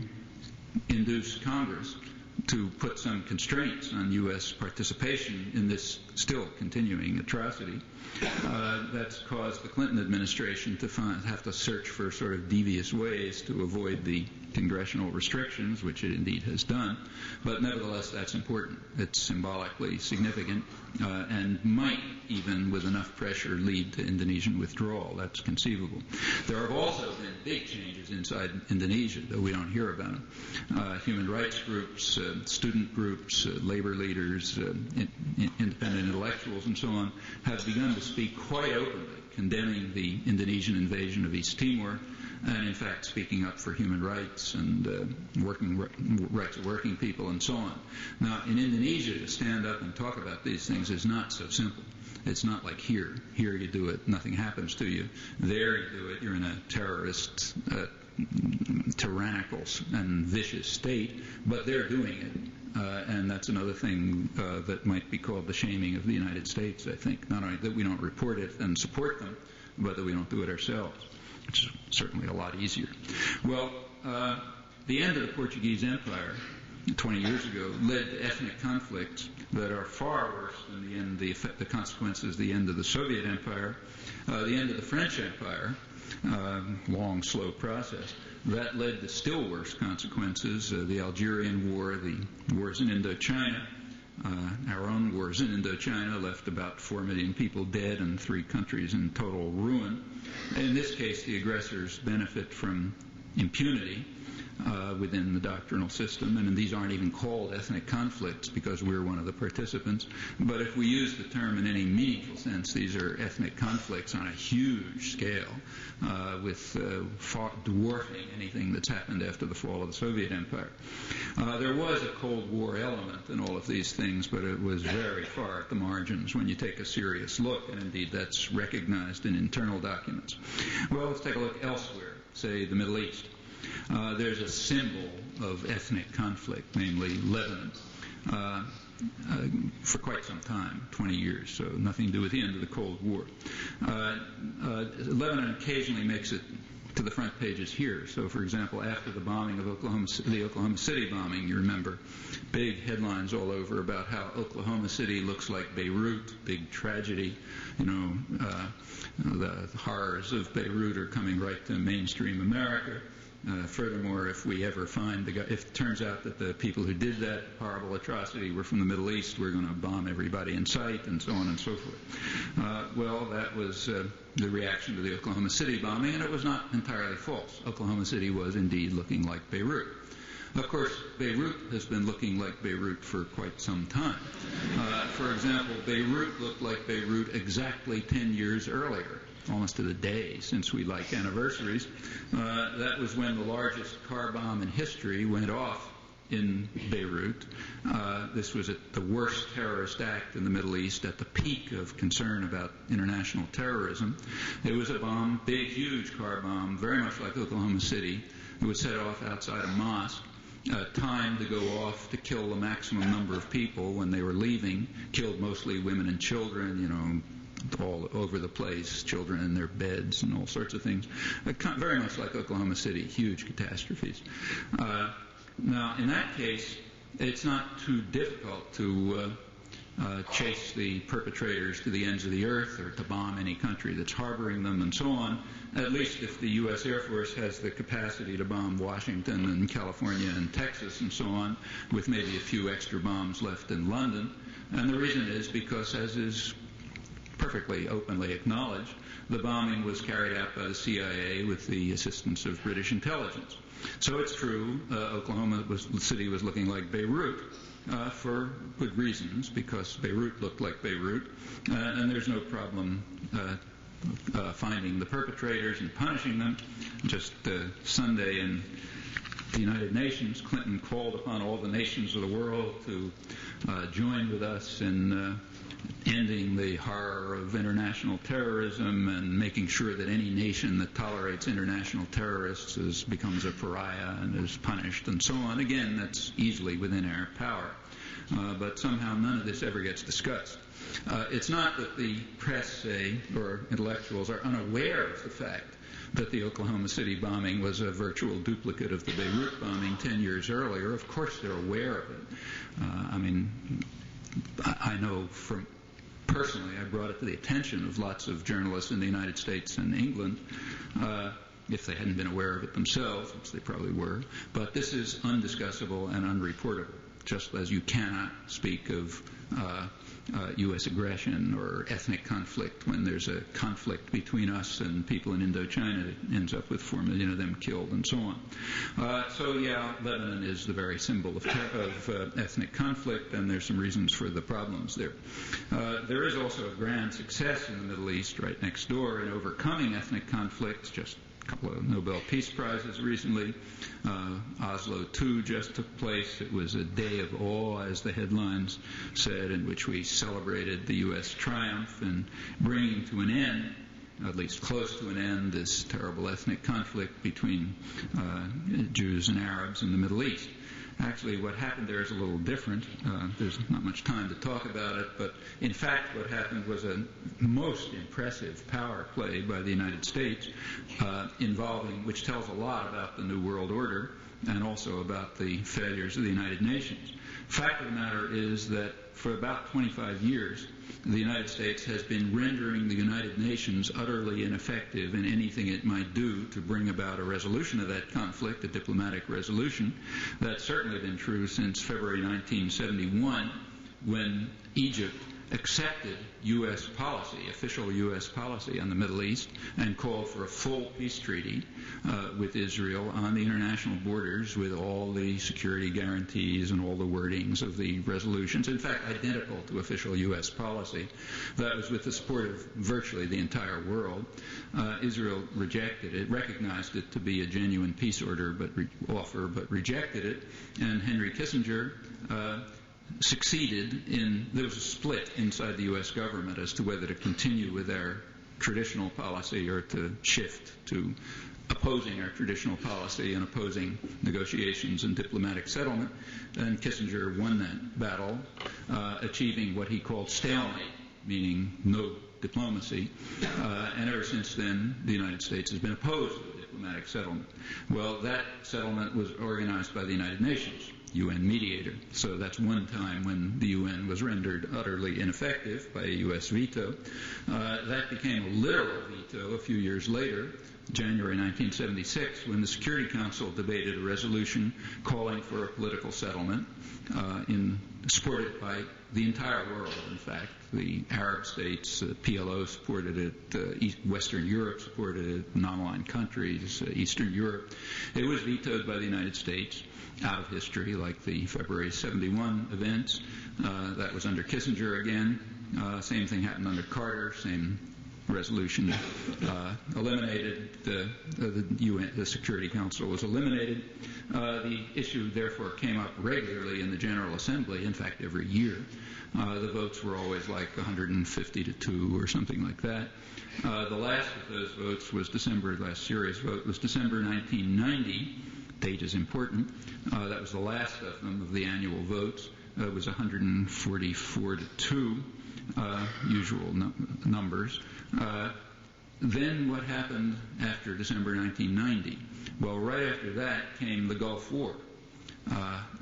induce Congress to put some constraints on U.S. participation in this still continuing atrocity. That's caused the Clinton administration to have to search for sort of devious ways to avoid the congressional restrictions, which it indeed has done. But nevertheless, that's important. It's symbolically significant and might, even with enough pressure, lead to Indonesian withdrawal. That's conceivable. There have also been big changes inside Indonesia, though we don't hear about them. Human rights groups, student groups, labor leaders, independent intellectuals, and so on, have begun to speak quite openly, condemning the Indonesian invasion of East Timor, and in fact speaking up for human rights and rights of working people and so on. Now, in Indonesia, to stand up and talk about these things is not so simple. It's not like here. Here you do it, nothing happens to you. There you do it, you're in a terrorist, tyrannical and vicious state, but they're doing it. And that's another thing that might be called the shaming of the United States, I think. Not only that we don't report it and support them, but that we don't do it ourselves, which is certainly a lot easier. Well, the end of the Portuguese Empire 20 years ago led to ethnic conflicts that are far worse than the consequences of the end of the Soviet Empire, the end of the French Empire, long, slow process. That led to still worse consequences, the Algerian War, the wars in Indochina. Our own wars in Indochina left about 4 million people dead and 3 countries in total ruin. In this case, the aggressors benefit from impunity within the doctrinal system, and these aren't even called ethnic conflicts because we're one of the participants. But if we use the term in any meaningful sense, these are ethnic conflicts on a huge scale, with far dwarfing anything that's happened after the fall of the Soviet Empire. There was a Cold War element in all of these things, but it was very far at the margins when you take a serious look, and indeed that's recognized in internal documents. Well, let's take a look elsewhere, say the Middle East. There's a symbol of ethnic conflict, namely Lebanon, for quite some time, 20 years, so nothing to do with the end of the Cold War. Lebanon occasionally makes it to the front pages here. So, for example, after the bombing of the Oklahoma City bombing, you remember, big headlines all over about how Oklahoma City looks like Beirut, big tragedy. The horrors of Beirut are coming right to mainstream America. Furthermore, if we ever find if it turns out that the people who did that horrible atrocity were from the Middle East, we're going to bomb everybody in sight, and so on and so forth. Well, that was the reaction to the Oklahoma City bombing, and it was not entirely false. Oklahoma City was indeed looking like Beirut. Of course, Beirut has been looking like Beirut for quite some time. For example, Beirut looked like Beirut exactly 10 years earlier, almost to the day, since we like anniversaries. That was when the largest car bomb in history went off in Beirut. This was the worst terrorist act in the Middle East at the peak of concern about international terrorism. It was a bomb, big, huge car bomb, very much like Oklahoma City. It was set off outside a mosque, timed to go off to kill the maximum number of people when they were leaving, killed mostly women and children, all over the place, children in their beds and all sorts of things. Very much like Oklahoma City, huge catastrophes. Now, in that case, it's not too difficult to chase the perpetrators to the ends of the earth or to bomb any country that's harboring them and so on, at least if the U.S. Air Force has the capacity to bomb Washington and California and Texas and so on, with maybe a few extra bombs left in London. And the reason is because, as is perfectly openly acknowledged, the bombing was carried out by the CIA with the assistance of British intelligence. So it's true, Oklahoma City was looking like Beirut for good reasons, because Beirut looked like Beirut, and there's no problem finding the perpetrators and punishing them. Just Sunday in the United Nations, Clinton called upon all the nations of the world to join with us in ending the horror of international terrorism and making sure that any nation that tolerates international terrorists becomes a pariah and is punished and so on. Again, that's easily within our power. But somehow none of this ever gets discussed. It's not that the press, say, or intellectuals are unaware of the fact that the Oklahoma City bombing was a virtual duplicate of the Beirut bombing 10 years earlier. Of course they're aware of it. I know from personally, I brought it to the attention of lots of journalists in the United States and England, if they hadn't been aware of it themselves, which they probably were. But this is undiscussable and unreportable, just as you cannot speak of U.S. aggression or ethnic conflict when there's a conflict between us and people in Indochina that ends up with 4 million of them killed and so on. So yeah, Lebanon is the very symbol of ethnic conflict, and there's some reasons for the problems there. There is also a grand success in the Middle East right next door in overcoming ethnic conflicts. Just a couple of Nobel Peace Prizes recently. Oslo II just took place. It was a day of awe, as the headlines said, in which we celebrated the U.S. triumph in bringing to an end, at least close to an end, this terrible ethnic conflict between Jews and Arabs in the Middle East. Actually, what happened there is a little different. There's not much time to talk about it, but in fact what happened was a most impressive power play by the United States which tells a lot about the New World Order and also about the failures of the United Nations. Fact of the matter is that for about 25 years, the United States has been rendering the United Nations utterly ineffective in anything it might do to bring about a resolution of that conflict, a diplomatic resolution. That's certainly been true since February 1971, when Egypt accepted U.S. policy, official U.S. policy on the Middle East, and called for a full peace treaty with Israel on the international borders with all the security guarantees and all the wordings of the resolutions, in fact identical to official U.S. policy. That was with the support of virtually the entire world. Israel rejected it, recognized it to be a genuine peace order, but rejected it, and Henry Kissinger succeeded in, there was a split inside the U.S. government as to whether to continue with our traditional policy or to shift to opposing our traditional policy and opposing negotiations and diplomatic settlement. And Kissinger won that battle, achieving what he called stalemate, meaning no diplomacy. And ever since then, the United States has been opposed to a diplomatic settlement. Well, that settlement was organized by the United Nations, UN mediator. So that's one time when the UN was rendered utterly ineffective by a U.S. veto. That became a literal veto a few years later, January 1976, when the Security Council debated a resolution calling for a political settlement, supported by the entire world, in fact. The Arab states, PLO supported it, Western Europe supported it, non-aligned countries, Eastern Europe. It was vetoed by the United States, out of history, like the February 71 events. That was under Kissinger again. Same thing happened under Carter, same resolution eliminated. The Security Council was eliminated. The issue, therefore, came up regularly in the General Assembly, in fact, every year. The votes were always like 150 to 2 or something like that. The last of those votes was last serious vote was December 1990. Date is important. That was the last of them, of the annual votes. It was 144 to 2, usual numbers. Then what happened after December 1990? Well, right after that came the Gulf War.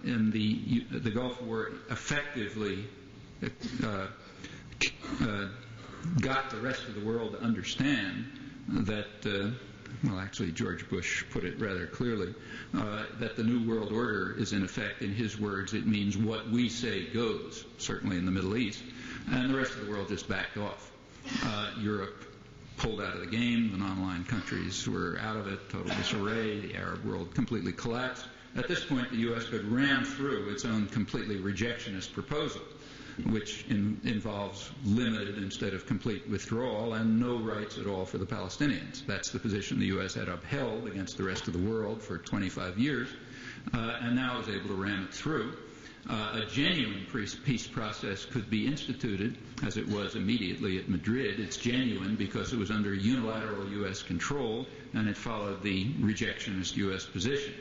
And the Gulf War effectively got the rest of the world to understand that well, actually, George Bush put it rather clearly, that the New World Order is, in effect, in his words, it means what we say goes, certainly in the Middle East, and the rest of the world just backed off. Europe pulled out of the game, the non-aligned countries were out of it, total disarray, the Arab world completely collapsed. At this point, the U.S. could ram through its own completely rejectionist proposal, which involves limited instead of complete withdrawal and no rights at all for the Palestinians. That's the position the U.S. had upheld against the rest of the world for 25 years, and now is able to ram it through. a genuine peace process could be instituted, as it was immediately at Madrid. It's genuine because it was under unilateral U.S. control, and it followed the rejectionist U.S. position.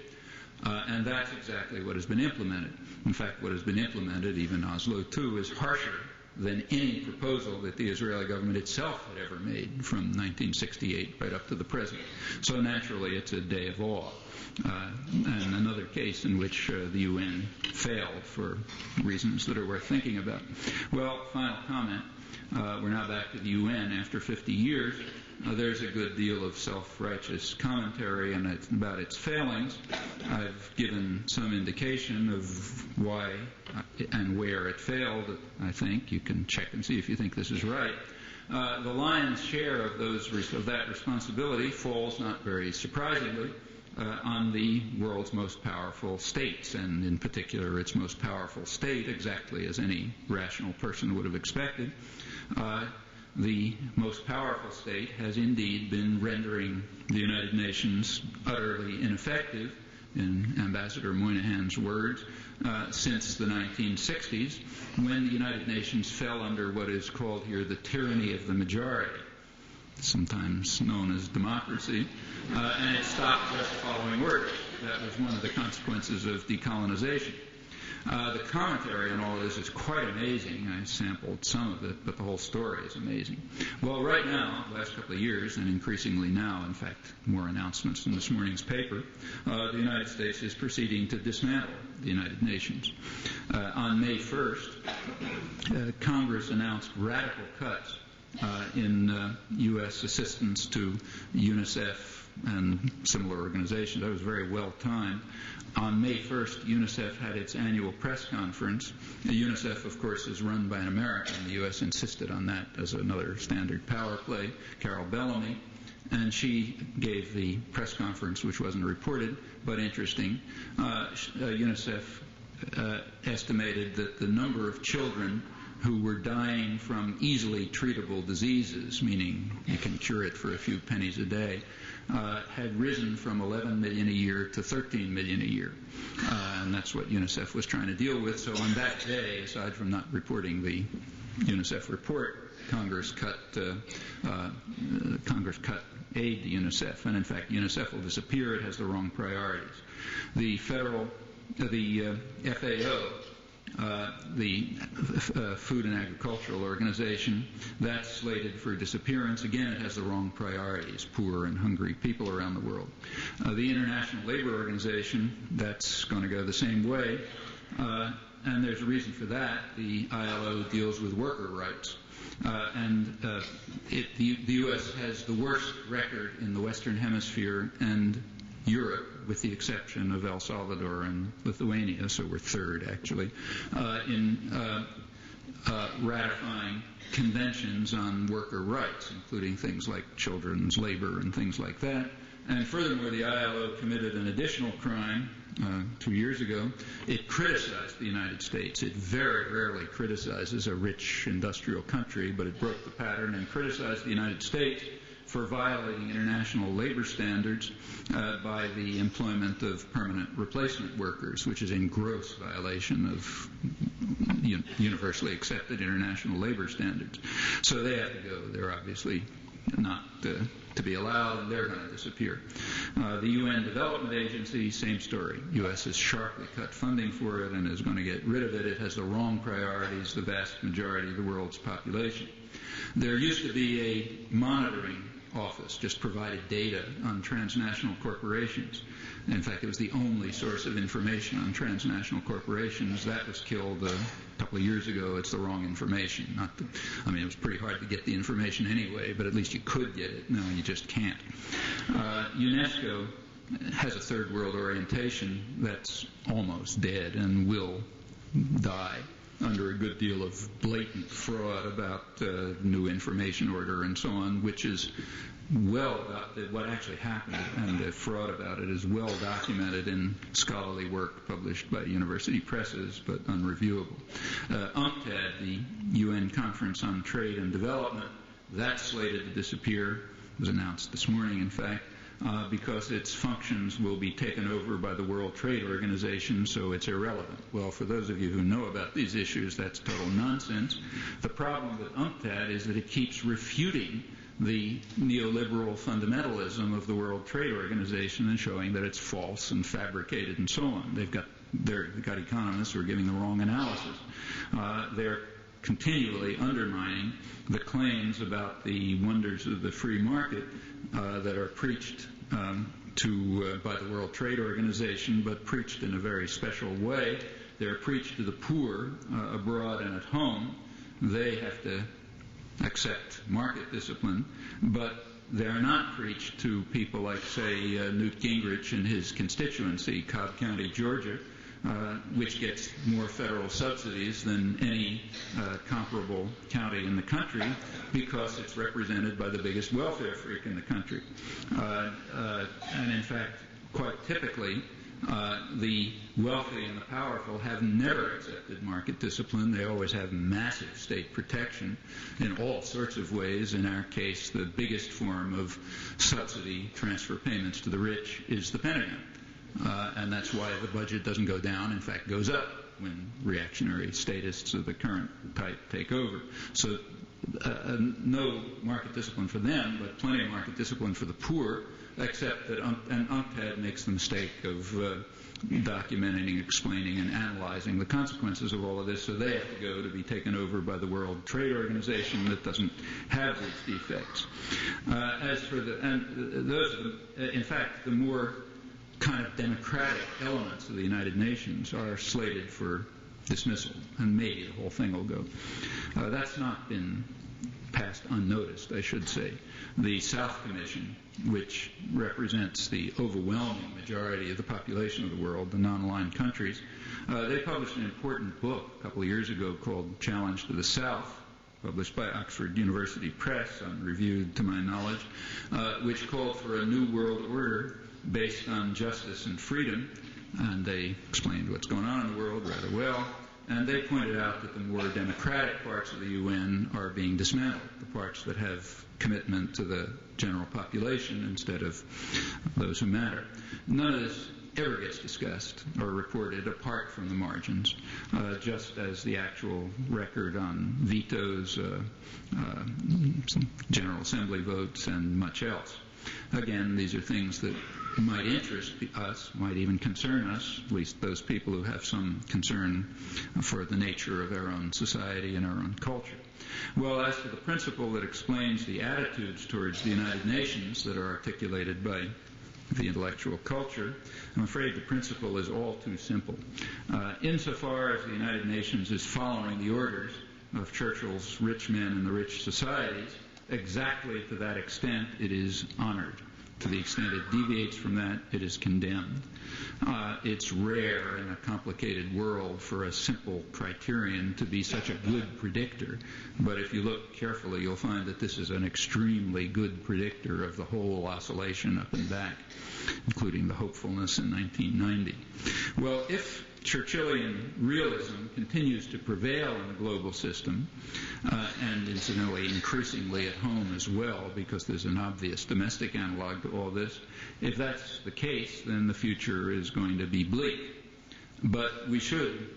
And that's exactly what has been implemented. In fact, what has been implemented, even Oslo II, is harsher than any proposal that the Israeli government itself had ever made from 1968 right up to the present. So naturally, it's a day of awe. And another case in which the UN failed for reasons that are worth thinking about. Well, final comment. We're now back to the UN after 50 years. There's a good deal of self-righteous commentary about its failings. I've given some indication of why and where it failed, I think. You can check and see if you think this is right. The lion's share of that responsibility falls, not very surprisingly, on the world's most powerful states, and in particular its most powerful state, exactly as any rational person would have expected. The most powerful state has indeed been rendering the United Nations utterly ineffective, in Ambassador Moynihan's words, since the 1960s, when the United Nations fell under what is called here the tyranny of the majority, sometimes known as democracy, and it stopped just following orders. That was one of the consequences of decolonization. The commentary on all of this is quite amazing. I sampled some of it, but the whole story is amazing. Well, right now, the last couple of years, and increasingly now, in fact, more announcements in this morning's paper, the United States is proceeding to dismantle the United Nations. On May 1st, Congress announced radical cuts in U.S. assistance to UNICEF and similar organizations. That was very well timed. On May 1st, UNICEF had its annual press conference. UNICEF, of course, is run by an American. The U.S. insisted on that as another standard power play, Carol Bellamy. And she gave the press conference, which wasn't reported, but interesting. UNICEF estimated that the number of children who were dying from easily treatable diseases, meaning you can cure it for a few pennies a day, had risen from 11 million a year to 13 million a year. And that's what UNICEF was trying to deal with. So on that day, aside from not reporting the UNICEF report, Congress cut aid to UNICEF. And in fact, UNICEF will disappear. It has the wrong priorities. The FAO, the Food and Agricultural Organization, that's slated for disappearance. Again, it has the wrong priorities, poor and hungry people around the world. The International Labor Organization, that's going to go the same way. And there's a reason for that. The ILO deals with worker rights. The U.S. has the worst record in the Western Hemisphere and Europe, with the exception of El Salvador and Lithuania, so we're third, actually, in ratifying conventions on worker rights, including things like children's labor and things like that. And furthermore, the ILO committed an additional crime 2 years ago. It criticized the United States. It very rarely criticizes a rich industrial country, but it broke the pattern and criticized the United States for violating international labor standards by the employment of permanent replacement workers, which is in gross violation of universally accepted international labor standards. So they have to go. They're obviously not to be allowed, and they're going to disappear. The UN Development Agency, same story. U.S. has sharply cut funding for it and is going to get rid of it. It has the wrong priorities, the vast majority of the world's population. There used to be a monitoring office, just provided data on transnational corporations. In fact, it was the only source of information on transnational corporations. That was killed a couple of years ago. It's the wrong information. It was pretty hard to get the information anyway, but at least you could get it. No, you just can't. UNESCO has a third world orientation that's almost dead and will die under a good deal of blatant fraud about new information order and so on, which is what actually happened, and the fraud about it is well documented in scholarly work published by university presses, but unreviewable. UNCTAD, the UN Conference on Trade and Development, that's slated to disappear. It was announced this morning, in fact. because its functions will be taken over by the World Trade Organization, so it's irrelevant. Well, for those of you who know about these issues, that's total nonsense. The problem with UNCTAD is that it keeps refuting the neoliberal fundamentalism of the World Trade Organization and showing that it's false and fabricated and so on. They've got economists who are giving the wrong analysis. They're continually undermining the claims about the wonders of the free market that are preached by the World Trade Organization, but preached in a very special way. They're preached to the poor abroad and at home. They have to accept market discipline, but they're not preached to people like, say, Newt Gingrich and his constituency, Cobb County, Georgia, which gets more federal subsidies than any comparable county in the country because it's represented by the biggest welfare freak in the country. And in fact, quite typically, the wealthy and the powerful have never accepted market discipline. They always have massive state protection in all sorts of ways. In our case, the biggest form of subsidy transfer payments to the rich is the Pentagon. And that's why the budget doesn't go down, in fact goes up when reactionary statists of the current type take over. So no market discipline for them, but plenty of market discipline for the poor, except that UNCTAD makes the mistake of documenting, explaining, and analyzing the consequences of all of this, so they have to go to be taken over by the World Trade Organization that doesn't have these defects. As for in fact, the more kind of democratic elements of the United Nations are slated for dismissal, and maybe the whole thing will go. That's not been passed unnoticed, I should say. The South Commission, which represents the overwhelming majority of the population of the world, the non-aligned countries, they published an important book a couple of years ago called Challenge to the South, published by Oxford University Press, unreviewed to my knowledge, which called for a new world order based on justice and freedom, and they explained what's going on in the world rather well. And they pointed out that the more democratic parts of the UN are being dismantled, the parts that have commitment to the general population instead of those who matter. None of this ever gets discussed or reported apart from the margins, just as the actual record on vetoes, General Assembly votes, and much else. Again, these are things that might interest us, might even concern us, at least those people who have some concern for the nature of our own society and our own culture. Well, as to the principle that explains the attitudes towards the United Nations that are articulated by the intellectual culture, I'm afraid the principle is all too simple. Insofar as the United Nations is following the orders of Churchill's rich men and the rich societies, exactly to that extent it is honored. To the extent it deviates from that, it is condemned. It's rare in a complicated world for a simple criterion to be such a good predictor, but if you look carefully, you'll find that this is an extremely good predictor of the whole oscillation up and back, including the hopefulness in 1990. Well, if Churchillian realism continues to prevail in the global system, and incidentally increasingly at home as well, because there's an obvious domestic analog to all this, if that's the case, then the future is going to be bleak. But we should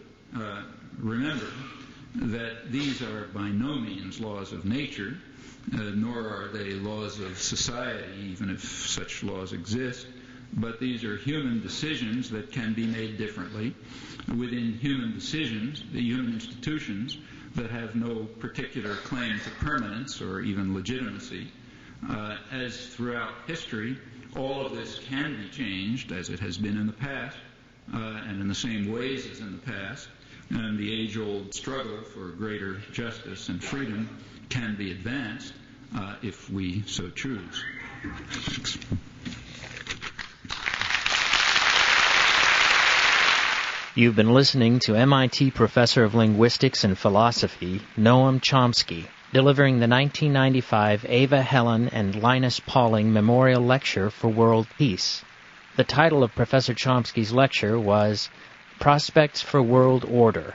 remember that these are by no means laws of nature, nor are they laws of society, even if such laws exist. But these are human decisions that can be made differently within human decisions, the human institutions that have no particular claim to permanence or even legitimacy. As throughout history, all of this can be changed, as it has been in the past, and in the same ways as in the past, and the age-old struggle for greater justice and freedom can be advanced if we so choose. Thanks. You've been listening to MIT Professor of Linguistics and Philosophy, Noam Chomsky, delivering the 1995 Ava Helen and Linus Pauling Memorial Lecture for World Peace. The title of Professor Chomsky's lecture was Prospects for World Order.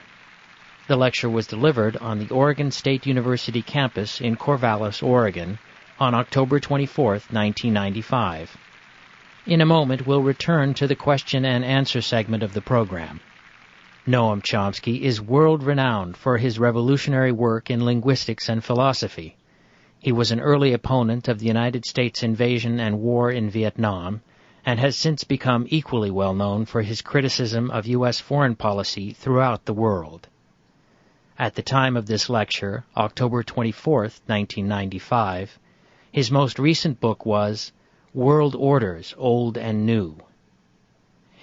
The lecture was delivered on the Oregon State University campus in Corvallis, Oregon, on October 24, 1995. In a moment, we'll return to the question and answer segment of the program. Noam Chomsky is world-renowned for his revolutionary work in linguistics and philosophy. He was an early opponent of the United States invasion and war in Vietnam, and has since become equally well known for his criticism of U.S. foreign policy throughout the world. At the time of this lecture, October 24, 1995, his most recent book was World Orders, Old and New.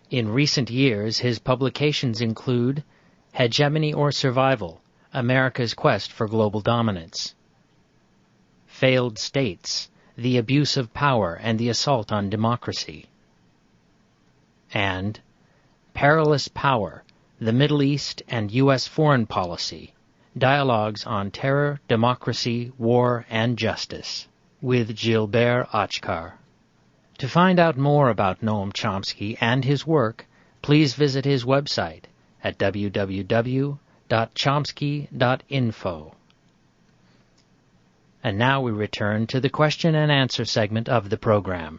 In recent years, his publications include Hegemony or Survival, America's Quest for Global Dominance, Failed States, The Abuse of Power and the Assault on Democracy, and Perilous Power, The Middle East and U.S. Foreign Policy, Dialogues on Terror, Democracy, War, and Justice, with Gilbert Achcar. To find out more about Noam Chomsky and his work, please visit his website at www.chomsky.info. And now we return to the question and answer segment of the program.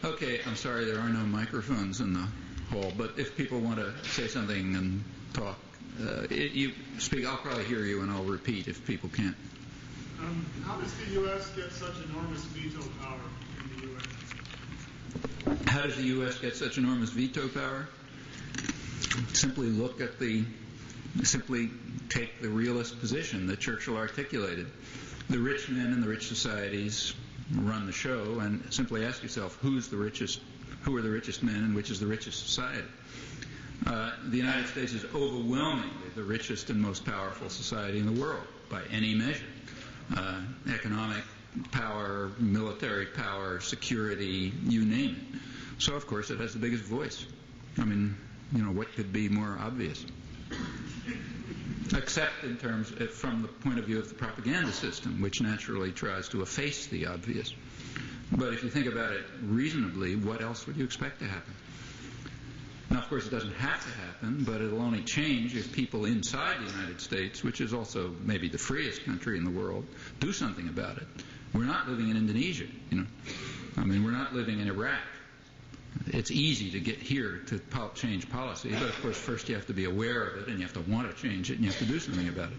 Okay, I'm sorry there are no microphones in the hall, but if people want to say something and talk, you speak. I'll probably hear you, and I'll repeat if people can't. How does the U.S. get such enormous veto power in the U.S.? How does the U.S. get such enormous veto power? Simply take the realist position that Churchill articulated. The rich men and the rich societies run the show, and simply ask yourself, who are the richest men and which is the richest society? The United States is overwhelmingly the richest and most powerful society in the world by any measure. Economic power, military power, security, you name it. So, of course, it has the biggest voice. I mean, what could be more obvious? Except in terms, from the point of view of the propaganda system, which naturally tries to efface the obvious. But if you think about it reasonably, what else would you expect to happen? Now, of course, it doesn't have to happen, but it'll only change if people inside the United States, which is also maybe the freest country in the world, do something about it. We're not living in Indonesia, we're not living in Iraq. It's easy to get here to change policy, but of course first you have to be aware of it and you have to want to change it and you have to do something about it.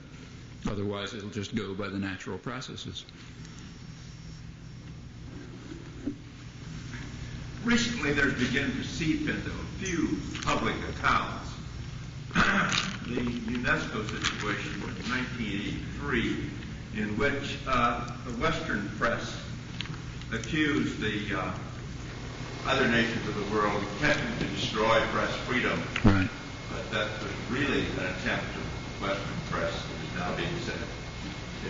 Otherwise it'll just go by the natural processes. Recently there's begun to seep into a few public accounts the UNESCO situation in 1983, in which the Western press accused the other nations of the world attempting to destroy press freedom. Right. But that was really an attempt of the Western press, that is now being said, to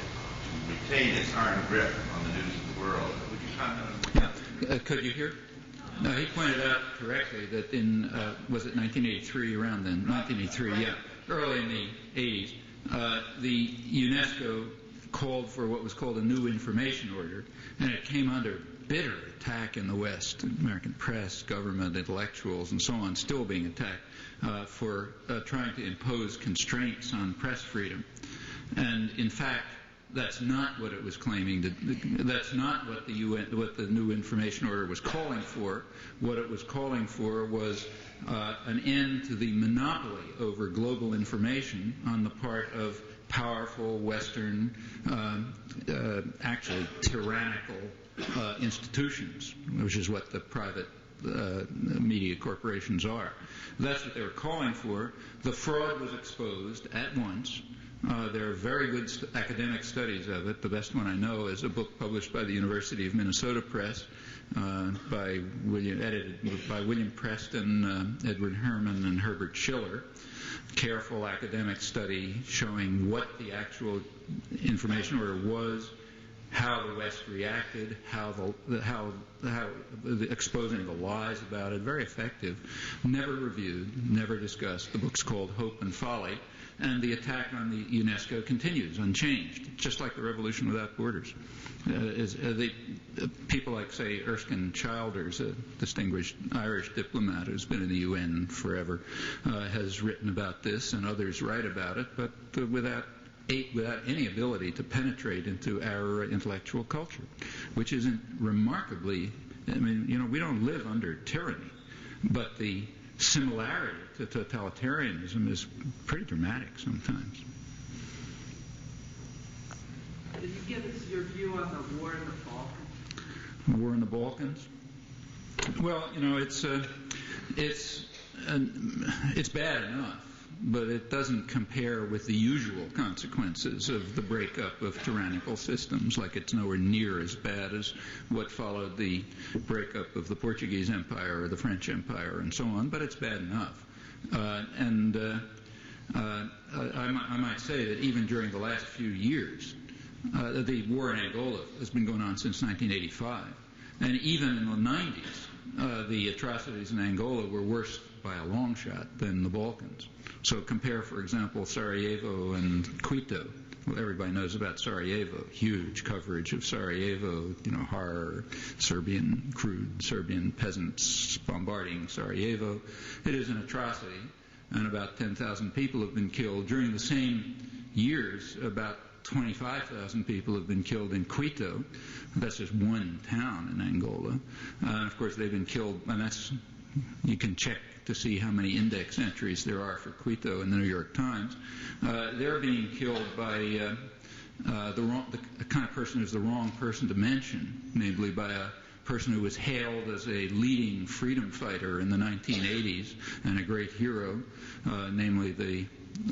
retain its iron grip on the news of the world. Would you comment on that? Yeah. Could you hear? No, he pointed out correctly that in, was it 1983, around then? 1983, yeah. Early in the 80s, the UNESCO called for what was called a new information order, and it came under bitter attack in the West. American press, government, intellectuals, and so on still being attacked for trying to impose constraints on press freedom. And in fact, that's not what it was claiming. That's not what the new information order was calling for. What it was calling for was an end to the monopoly over global information on the part of powerful Western, actually tyrannical institutions, which is what the private media corporations are. That's what they were calling for. The fraud was exposed at once. There are very good academic studies of it. The best one I know is a book published by the University of Minnesota Press, edited by William Preston, Edward Herman, and Herbert Schiller. Careful academic study showing what the actual information order was, how the West reacted, how exposing the lies about it. Very effective. Never reviewed, never discussed. The book's called Hope and Folly. And the attack on the UNESCO continues unchanged, just like the Revolution Without Borders. People like, say, Erskine Childers, a distinguished Irish diplomat who's been in the UN forever, has written about this, and others write about it, but without any ability to penetrate into our intellectual culture, which isn't remarkably I mean, we don't live under tyranny, but the similarity to totalitarianism is pretty dramatic sometimes. Could you give us your view on the war in the Balkans? War in the Balkans? Well, it's bad enough, but it doesn't compare with the usual consequences of the breakup of tyrannical systems. Like, it's nowhere near as bad as what followed the breakup of the Portuguese Empire or the French Empire and so on, but it's bad enough. I might say that even during the last few years, the war in Angola has been going on since 1985, and even in the 90s, the atrocities in Angola were worse by a long shot than the Balkans. So compare, for example, Sarajevo and Quito. Well, everybody knows about Sarajevo. Huge coverage of Sarajevo, horror, crude Serbian peasants bombarding Sarajevo. It is an atrocity, and about 10,000 people have been killed. During the same years, about 25,000 people have been killed in Quito. That's just one town in Angola. Of course, they've been killed, and you can check to see how many index entries there are for Quito in the New York Times. They're being killed by the kind of person who's the wrong person to mention, namely by a person who was hailed as a leading freedom fighter in the 1980s and a great hero, namely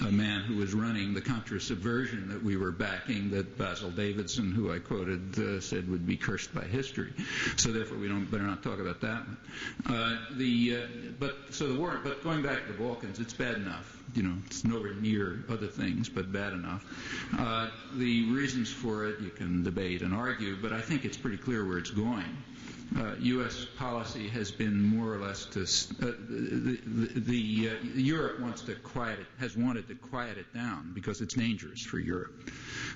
a man who was running the counter-subversion that we were backing, that Basil Davidson, who I quoted, said would be cursed by history. So therefore, we better not talk about that one. But going back to the Balkans, it's bad enough. It's nowhere near other things, but bad enough. The reasons for it you can debate and argue, but I think it's pretty clear where it's going. U.S. policy has been more or less to Europe has wanted to quiet it down because it's dangerous for Europe.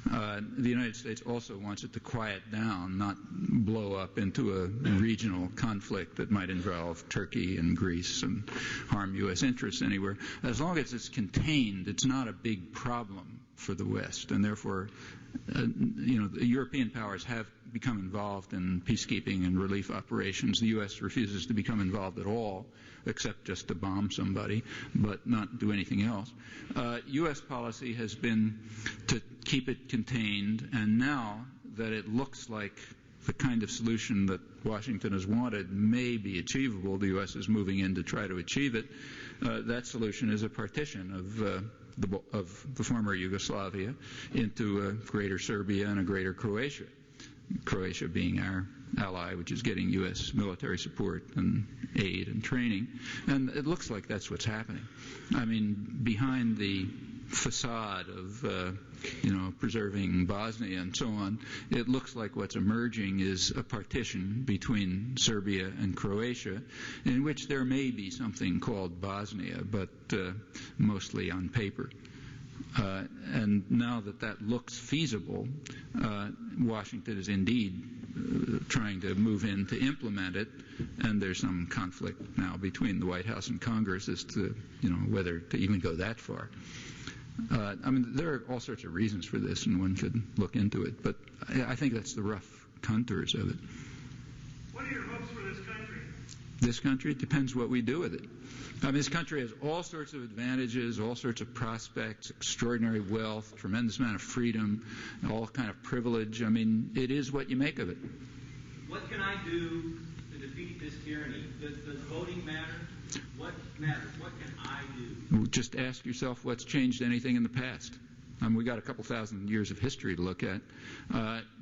The United States also wants it to quiet down, not blow up into a regional conflict that might involve Turkey and Greece and harm U.S. interests anywhere. As long as it's contained, it's not a big problem for the West, and therefore, the European powers have become involved in peacekeeping and relief operations. The U.S. refuses to become involved at all, except just to bomb somebody, but not do anything else. U.S. policy has been to keep it contained, and now that it looks like the kind of solution that Washington has wanted may be achievable, the U.S. is moving in to try to achieve it. That solution is a partition of the former Yugoslavia into a greater Serbia and a greater Croatia. Croatia being our ally, which is getting U.S. military support and aid and training. And it looks like that's what's happening. I mean, behind the facade of, preserving Bosnia and so on, it looks like what's emerging is a partition between Serbia and Croatia, in which there may be something called Bosnia, but mostly on paper. And now that looks feasible, Washington is indeed trying to move in to implement it, and there's some conflict now between the White House and Congress as to whether to even go that far. There are all sorts of reasons for this, and one could look into it, but I think that's the rough contours of it. What are your hopes for this country? This country? It depends what we do with it. This country has all sorts of advantages, all sorts of prospects, extraordinary wealth, tremendous amount of freedom, all kind of privilege. It is what you make of it. What can I do to defeat this tyranny? Does voting matter? What matters? What can I do? Just ask yourself what's changed anything in the past. We got a couple thousand years of history to look at.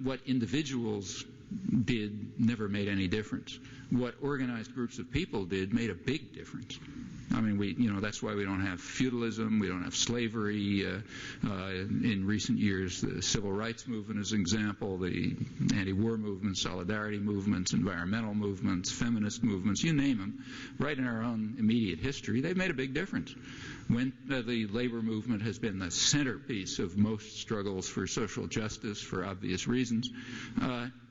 What individuals did never made any difference. What organized groups of people did made a big difference. That's why we don't have feudalism, we don't have slavery. In recent years, the civil rights movement is an example, the anti-war movements, solidarity movements, environmental movements, feminist movements, you name them, right in our own immediate history, they've made a big difference. When the labor movement has been the centerpiece of most struggles for social justice for obvious reasons,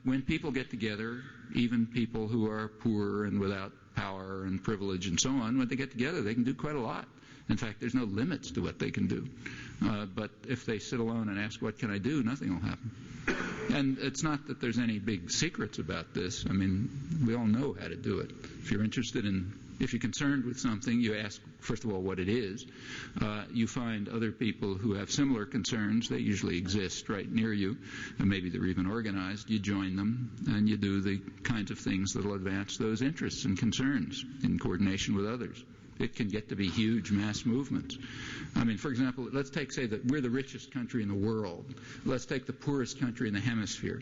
when people get together, even people who are poor and without power and privilege and so on, when they get together, they can do quite a lot. In fact, there's no limits to what they can do. But if they sit alone and ask, what can I do, nothing will happen. And it's not that there's any big secrets about this. I mean, we all know how to do it. If you're concerned with something, you ask, first of all, what it is. You find other people who have similar concerns. They usually exist right near you, and maybe they're even organized. You join them, and you do the kinds of things that will advance those interests and concerns in coordination with others. It can get to be huge mass movements. I mean, for example, let's say that we're the richest country in the world. Let's take the poorest country in the hemisphere,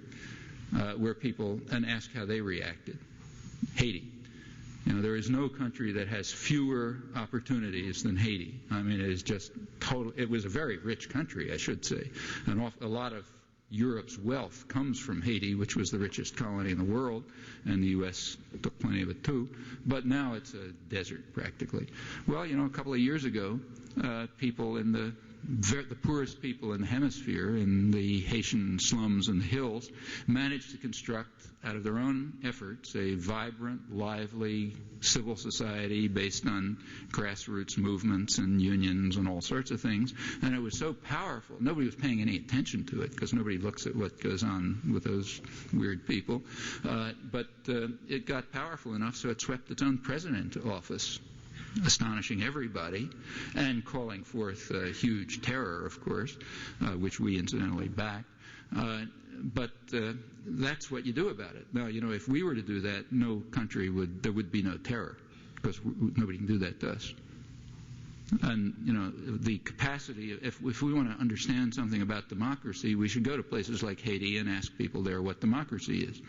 and ask how they reacted. Haiti. There is no country that has fewer opportunities than Haiti. I mean, it is just total. It was a very rich country, I should say. And a lot of Europe's wealth comes from Haiti, which was the richest colony in the world, and the U.S. took plenty of it too. But now it's a desert practically. Well, a couple of years ago, people in the poorest people in the hemisphere, in the Haitian slums and the hills, managed to construct out of their own efforts a vibrant, lively civil society based on grassroots movements and unions and all sorts of things. And it was so powerful. Nobody was paying any attention to it because nobody looks at what goes on with those weird people. But it got powerful enough so it swept its own president to office, astonishing everybody and calling forth huge terror, of course, which we incidentally backed. But that's what you do about it. Now, if we were to do that, there would be no terror because nobody can do that to us. And, the capacity, if we want to understand something about democracy, we should go to places like Haiti and ask people there what democracy is.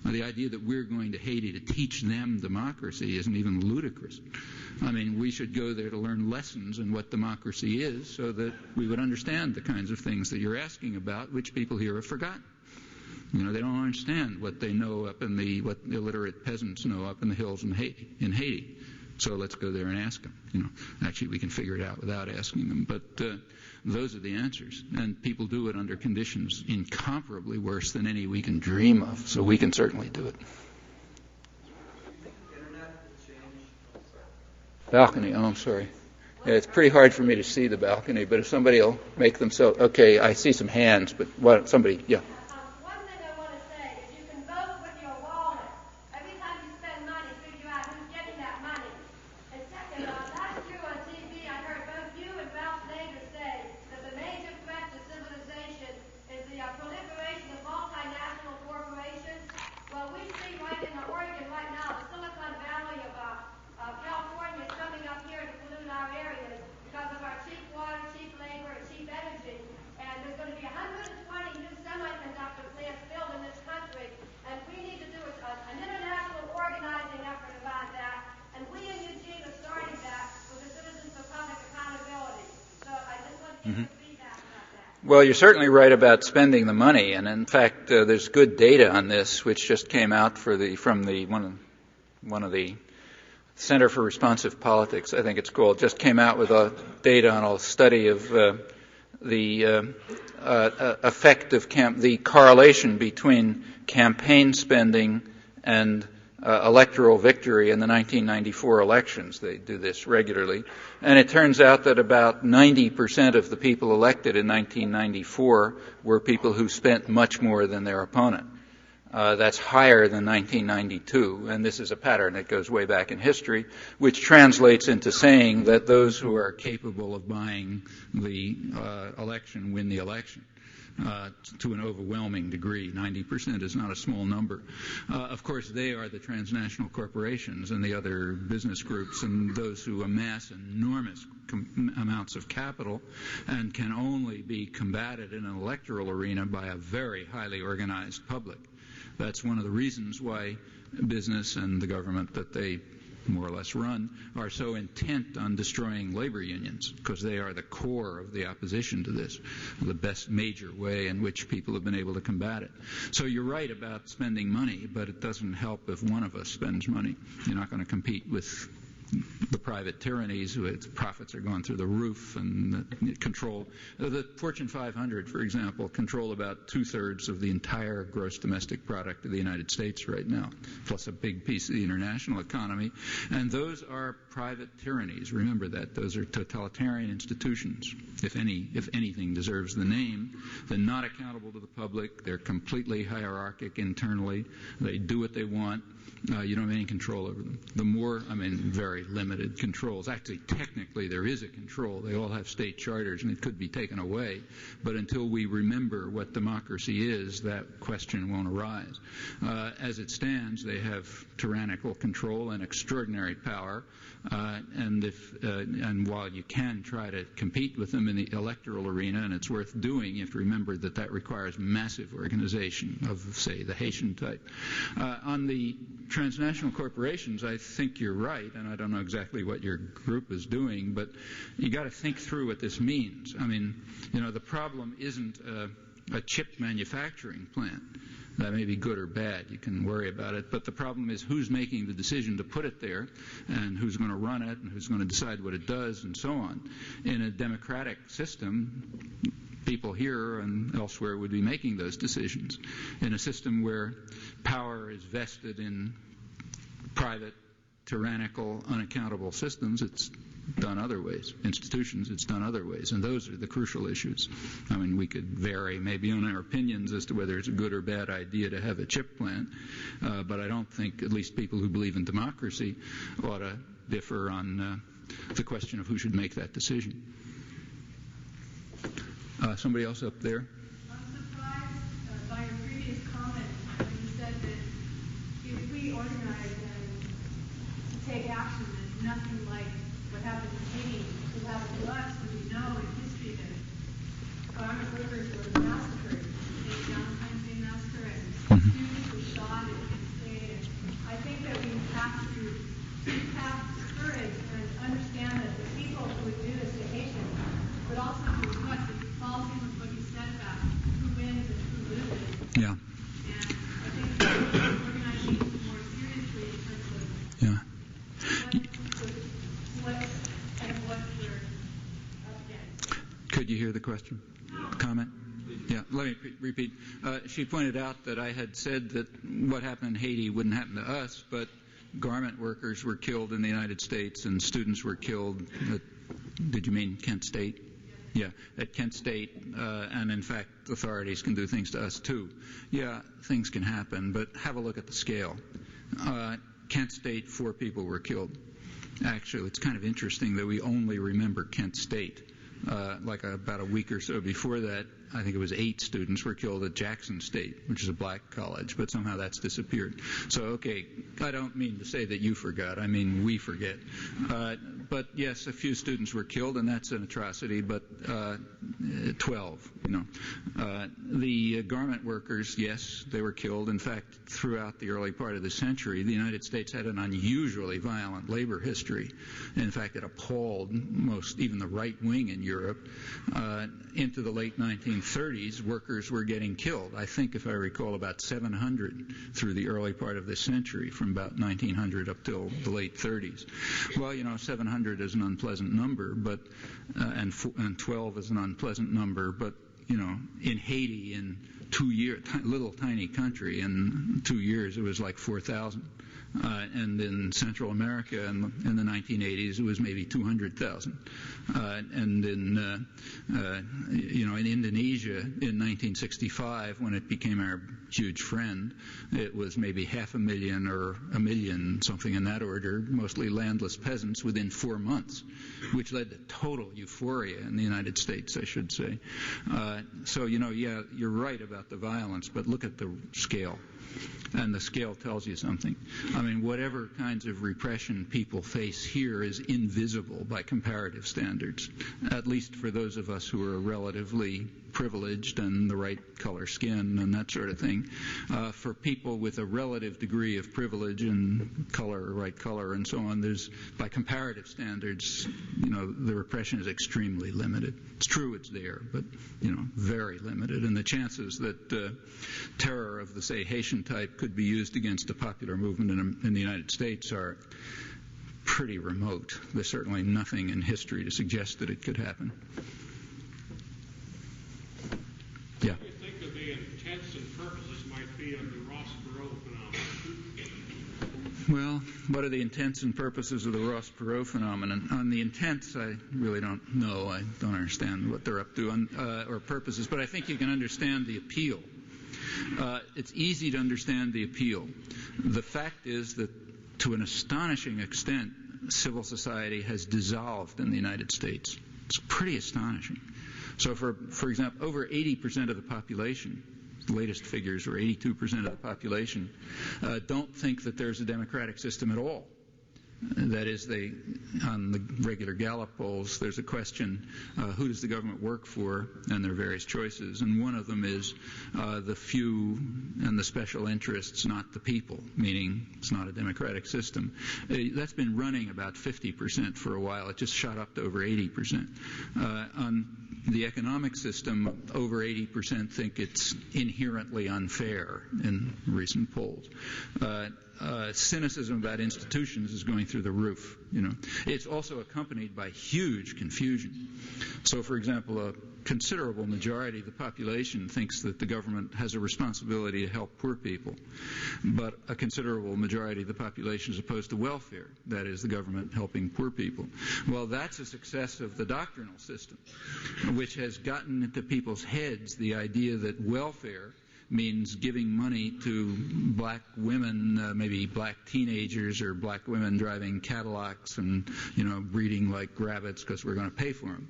The idea that we're going to Haiti to teach them democracy isn't even ludicrous. I mean, we should go there to learn lessons in what democracy is so that we would understand the kinds of things that you're asking about, which people here have forgotten. They don't understand what they know what illiterate peasants know up in the hills in Haiti. So let's go there and ask them. Actually, we can figure it out without asking them. But those are the answers. And people do it under conditions incomparably worse than any we can dream of. So we can certainly do it. Balcony. Oh, I'm sorry. Yeah, it's pretty hard for me to see the balcony, but if somebody will make themselves... Okay, I see some hands, but somebody... Yeah. Well, you're certainly right about spending the money, and in fact, there's good data on this, which just came out from one of the Center for Responsive Politics, I think it's called, just came out with data on a study of the effect of the correlation between campaign spending and electoral victory in the 1994 elections. They do this regularly. And it turns out that about 90% of the people elected in 1994 were people who spent much more than their opponent. That's higher than 1992, and this is a pattern that goes way back in history, which translates into saying that those who are capable of buying the election win the election. To an overwhelming degree. 90% is not a small number. Of course, they are the transnational corporations and the other business groups and those who amass enormous amounts of capital and can only be combated in an electoral arena by a very highly organized public. That's one of the reasons why business and the government that they more or less run, are so intent on destroying labor unions, because they are the core of the opposition to this, the best major way in which people have been able to combat it. So you're right about spending money, but it doesn't help if one of us spends money. You're not going to compete with the private tyrannies, its profits are going through the roof, and control. The Fortune 500, for example, control about 2/3 of the entire gross domestic product of the United States right now, plus a big piece of the international economy. And those are private tyrannies. Remember that. Those are totalitarian institutions, if anything deserves the name. They're not accountable to the public. They're completely hierarchic internally. They do what they want. You don't have any control over them. Very limited controls. Actually, technically, there is a control. They all have state charters, and it could be taken away. But until we remember what democracy is, that question won't arise. As it stands, they have tyrannical control and extraordinary power. And while you can try to compete with them in the electoral arena, and it's worth doing, you have to remember that requires massive organization of, say, the Haitian type. On the transnational corporations, I think you're right, and I don't know exactly what your group is doing, but you got to think through what this means. The problem isn't a chip manufacturing plant. That may be good or bad. You can worry about it. But the problem is who's making the decision to put it there, and who's going to run it, and who's going to decide what it does, and so on. In a democratic system, people here and elsewhere would be making those decisions. In a system where power is vested in private, tyrannical, unaccountable systems, it's done other ways. Institutions, it's done other ways. And those are the crucial issues. We could vary maybe on our opinions as to whether it's a good or bad idea to have a chip plant, but I don't think at least people who believe in democracy ought to differ on the question of who should make that decision. Somebody else up there? I'm surprised by your previous comment when you said that if we organize and take action, that nothing like what happened in Haiti will happen to us, when we know in history that garment workers were massacred. The Valentine's Day massacre, and students were shot at Kent State. I think that we have to have courage and understand that the people who would do this to Haitians would also do what falls in with what you said about who wins and who loses. Yeah. And I think we need to organize these more seriously in terms of what we're up against. Could you hear the question? Comment? Yeah, let me repeat. She pointed out that I had said that what happened in Haiti wouldn't happen to us, but garment workers were killed in the United States and students were killed did you mean Kent State? Yeah, at Kent State, and in fact, authorities can do things to us too. Yeah, things can happen, but have a look at the scale. Kent State, 4 people were killed. Actually, it's kind of interesting that we only remember Kent State. About a week or so before that, I think it was 8 students were killed at Jackson State, which is a black college, but somehow that's disappeared. So, okay, I don't mean to say that you forgot. I mean we forget. But yes, a few students were killed, and that's an atrocity, but 12, The garment workers, yes, they were killed. In fact, throughout the early part of the century, the United States had an unusually violent labor history. In fact, it appalled even the right wing in Europe. Into the late 1930s, workers were getting killed. I think, if I recall, about 700 through the early part of this century, from about 1900 up till the late 30s. Well, 700 is an unpleasant number, but and 12 is an unpleasant number, but in Haiti, in 2 years, little tiny country, in 2 years it was like 4,000. And in Central America in the 1980s, it was maybe 200,000. And in Indonesia in 1965, when it became our huge friend, it was maybe 500,000 or 1 million, something in that order, mostly landless peasants within 4 months, which led to total euphoria in the United States, I should say. So, yeah, you're right about the violence, but look at the scale. And the scale tells you something. Whatever kinds of repression people face here is invisible by comparative standards, at least for those of us who are relatively privileged and the right color skin and that sort of thing. For people with a relative degree of privilege and right color and so on, there's, by comparative standards, the repression is extremely limited. It's true it's there, but, very limited. And the chances that terror of the, say, Haitian type could be used against a popular movement in the United States are pretty remote. There's certainly nothing in history to suggest that it could happen. Yeah. What do you think of the intents and purposes might be of the Ross Perot phenomenon? Well, what are the intents and purposes of the Ross Perot phenomenon? On the intents, I really don't know. I don't understand what they're up to or purposes, but I think you can understand the appeal. It's easy to understand the appeal. The fact is that to an astonishing extent, civil society has dissolved in the United States. It's pretty astonishing. So, for example, over 80% of the population, the latest figures are 82% of the population, don't think that there's a democratic system at all. That is, on the regular Gallup polls, there's a question, who does the government work for, and there are various choices, and one of them is the few and the special interests, not the people, meaning it's not a democratic system. That's been running about 50% for a while. It just shot up to over 80%. On the economic system, over 80% think it's inherently unfair in recent polls. Cynicism about institutions is going through the roof. It's also accompanied by huge confusion. So, for example, a considerable majority of the population thinks that the government has a responsibility to help poor people, but a considerable majority of the population is opposed to welfare, that is, the government helping poor people. Well, that's a success of the doctrinal system, which has gotten into people's heads the idea that welfare means giving money to black women, maybe black teenagers or black women driving Cadillacs and, breeding like rabbits because we're going to pay for them.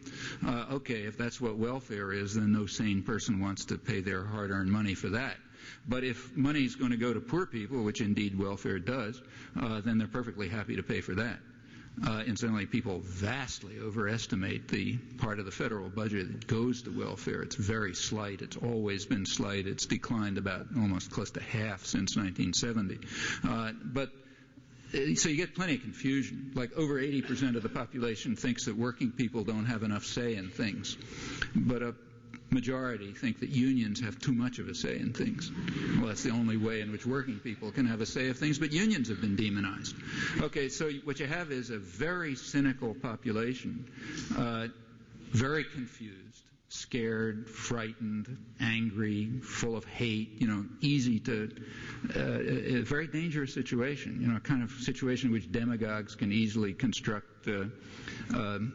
Okay, if that's what welfare is, then no sane person wants to pay their hard-earned money for that. But if money is going to go to poor people, which indeed welfare does, then they're perfectly happy to pay for that. Incidentally, people vastly overestimate the part of the federal budget that goes to welfare. It's very slight. It's always been slight. It's declined about almost close to half since 1970. So you get plenty of confusion. Like over 80% of the population thinks that working people don't have enough say in things. But a majority think that unions have too much of a say in things. Well, that's the only way in which working people can have a say of things, but unions have been demonized. Okay, so what you have is a very cynical population, very confused, scared, frightened, angry, full of hate, easy to, a very dangerous situation, a kind of situation in which demagogues can easily construct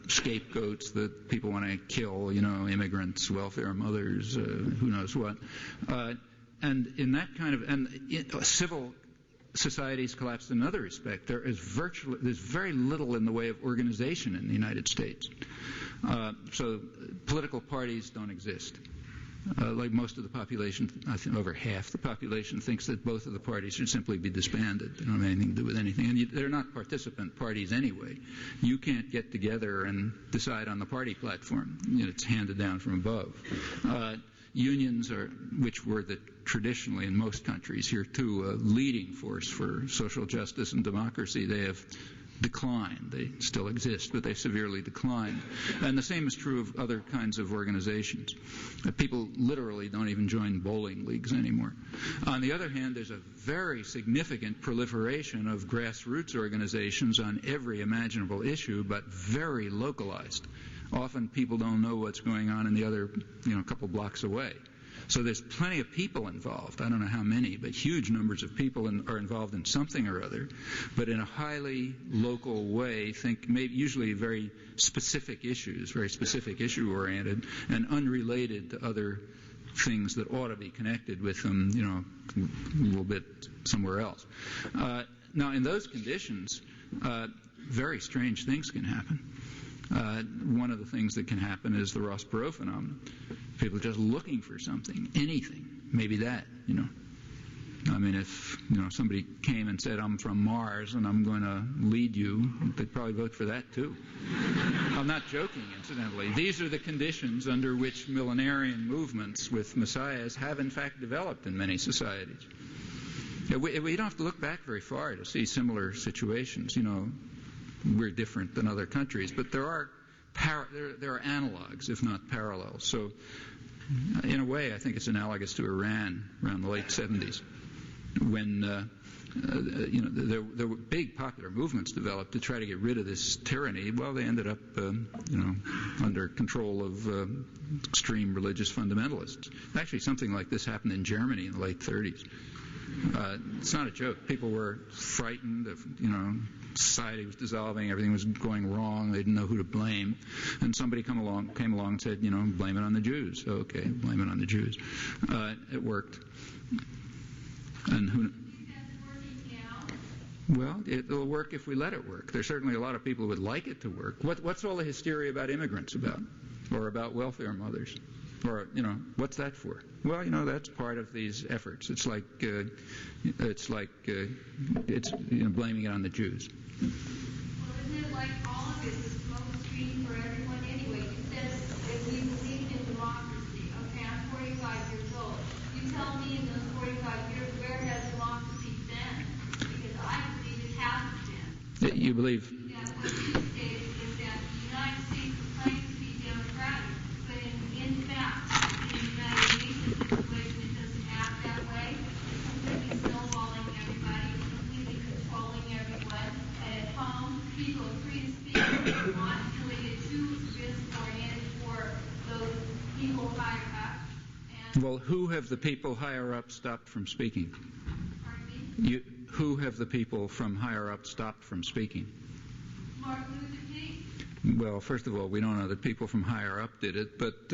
scapegoats that people want to kill, immigrants, welfare mothers, who knows what. And in that kind of, civil societies collapsed in another respect. There's very little in the way of organization in the United States. So political parties don't exist. Like most of the population, I think over half the population thinks that both of the parties should simply be disbanded. They don't have anything to do with anything. And they're not participant parties anyway. You can't get together and decide on the party platform. It's handed down from above. Unions, which were traditionally in most countries here too, a leading force for social justice and democracy, they have declined. They still exist, but they severely declined. And the same is true of other kinds of organizations. People literally don't even join bowling leagues anymore. On the other hand, there's a very significant proliferation of grassroots organizations on every imaginable issue, but very localized. Often people don't know what's going on in the other, couple blocks away. So there's plenty of people involved. I don't know how many, but huge numbers of people are involved in something or other, but in a highly local way, usually very specific issues, very specific issue-oriented, and unrelated to other things that ought to be connected with them, a little bit somewhere else. Now, in those conditions, very strange things can happen. One of the things that can happen is the Ross Perot phenomenon. People are just looking for something, anything, maybe that, I mean, if, somebody came and said, I'm from Mars and I'm going to lead you, they'd probably vote for that too. I'm not joking, incidentally. These are the conditions under which millenarian movements with messiahs have in fact developed in many societies. We don't have to look back very far to see similar situations. We're different than other countries, but there are analogs, if not parallels. So, in a way, I think it's analogous to Iran around the late 70s, when there were big popular movements developed to try to get rid of this tyranny. Well, they ended up, under control of extreme religious fundamentalists. Actually, something like this happened in Germany in the late 30s. It's not a joke. People were frightened of, society was dissolving, everything was going wrong, they didn't know who to blame, and somebody came along and said, blame it on the Jews. Okay, blame it on the Jews. It worked. And who? Well, it'll work if we let it work. There's certainly a lot of people who would like it to work. What's all the hysteria about immigrants about, or about welfare mothers, or what's that for? Well, that's part of these efforts. It's like blaming it on the Jews. Well, isn't it like all of it is a smoke screen for everyone anyway? You said if we believed in democracy. Okay, I'm 45 years old. You tell me in those 45 years, where has democracy been? Because I believe it hasn't been. You believe? Yeah, what you stated is that the United States claims to be democratic, but in fact, in the United Nations situation, it doesn't act that way. It's completely snowballing everybody, it's completely controlling everyone. And at home, people are free to speak if they want, related to risk-oriented for those people higher up. Well, who have the people higher up stopped from speaking? Pardon me? Who have the people from higher up stopped from speaking? Martin Luther King. Well, first of all, we don't know that people from higher up did it, but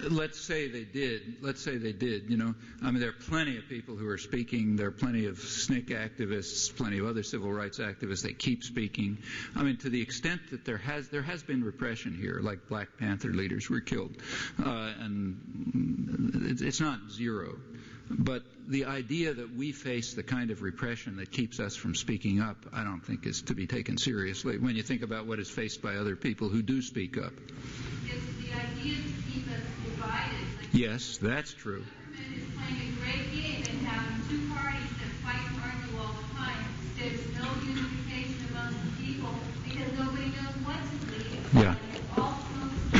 let's say they did. There are plenty of people who are speaking. There are plenty of SNCC activists, plenty of other civil rights activists. They keep speaking. To the extent that there has been repression here, like Black Panther leaders were killed, and it's not zero. But the idea that we face the kind of repression that keeps us from speaking up, I don't think is to be taken seriously when you think about what is faced by other people who do speak up. It's the idea to keep us divided. Yes, that's true. The government is playing a great game and having two parties that fight and argue all the time. There's no unification among the people because nobody knows what to believe. Yeah. And it's all to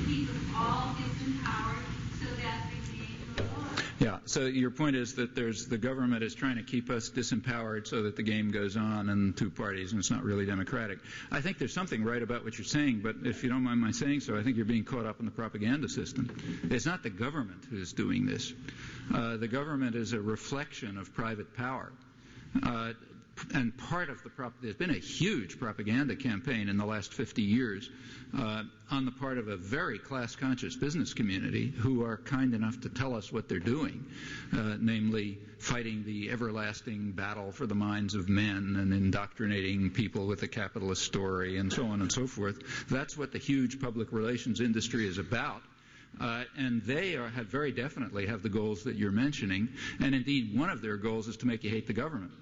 keep us all disempowered so that the game goes on. Yeah, so your point is that the government is trying to keep us disempowered so that the game goes on and two parties, and it's not really democratic. I think there's something right about what you're saying, but if you don't mind my saying so, I think you're being caught up in the propaganda system. It's not the government who's doing this. The government is a reflection of private power. And part of there's been a huge propaganda campaign in the last 50 years on the part of a very class-conscious business community who are kind enough to tell us what they're doing, namely fighting the everlasting battle for the minds of men and indoctrinating people with a capitalist story and so on and so forth. That's what the huge public relations industry is about. And they have very definitely have the goals that you're mentioning, and indeed one of their goals is to make you hate the government.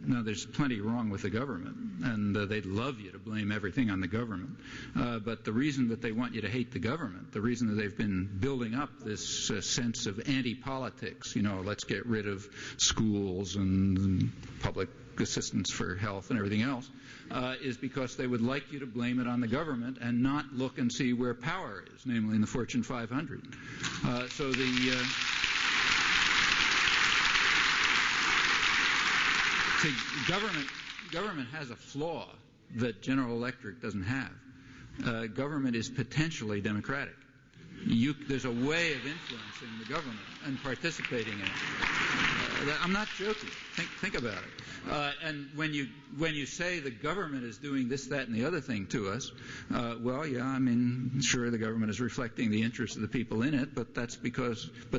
Now, there's plenty wrong with the government, and they'd love you to blame everything on the government. But the reason that they want you to hate the government, the reason that they've been building up this sense of anti-politics, let's get rid of schools and public assistance for health and everything else, is because they would like you to blame it on the government and not look and see where power is, namely in the Fortune 500. Government has a flaw that General Electric doesn't have. Government is potentially democratic. There's a way of influencing the government and participating in it. I'm not joking. Think about it. And when you say the government is doing this, that, and the other thing to us, sure, the government is reflecting the interests of the people in it, but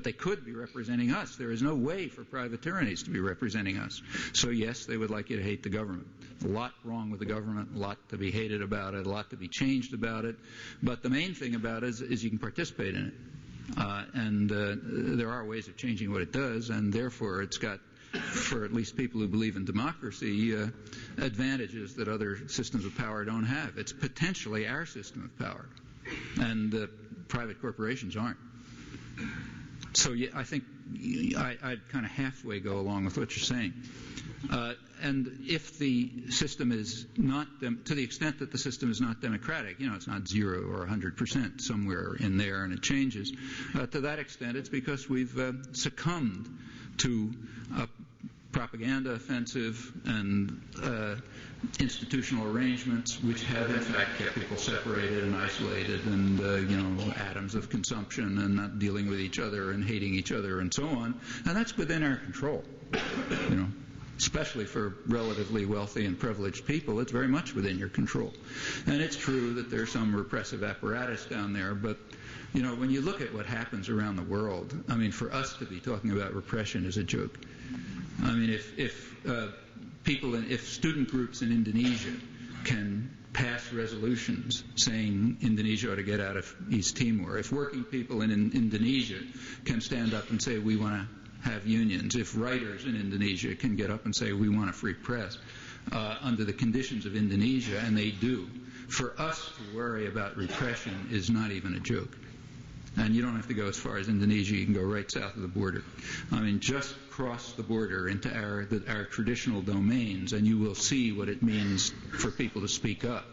they could be representing us. There is no way for private tyrannies to be representing us. So yes, they would like you to hate the government. A lot wrong with the government, a lot to be hated about it, a lot to be changed about it. But the main thing about it is you can participate in it. There are ways of changing what it does, and therefore it's got, for at least people who believe in democracy, advantages that other systems of power don't have. It's potentially our system of power, and private corporations aren't. So yeah, I think I'd kind of halfway go along with what you're saying. And if the system is not, to the extent that the system is not democratic, it's not 0 or 100%, somewhere in there, and it changes. To that extent, it's because we've succumbed to propaganda offensive and institutional arrangements which have in fact kept people separated and isolated and atoms of consumption and not dealing with each other and hating each other and so on. And that's within our control. Especially for relatively wealthy and privileged people, it's very much within your control. And it's true that there's some repressive apparatus down there, but when you look at what happens around the world, I mean, for us to be talking about repression is a joke. I mean, if student groups in Indonesia can pass resolutions saying Indonesia ought to get out of East Timor, if working people in Indonesia can stand up and say we want to have unions, if writers in Indonesia can get up and say we want a free press under the conditions of Indonesia, and they do, for us to worry about repression is not even a joke. And you don't have to go as far as Indonesia. You can go right south of the border. I mean, just cross the border into our traditional domains, and you will see what it means for people to speak up.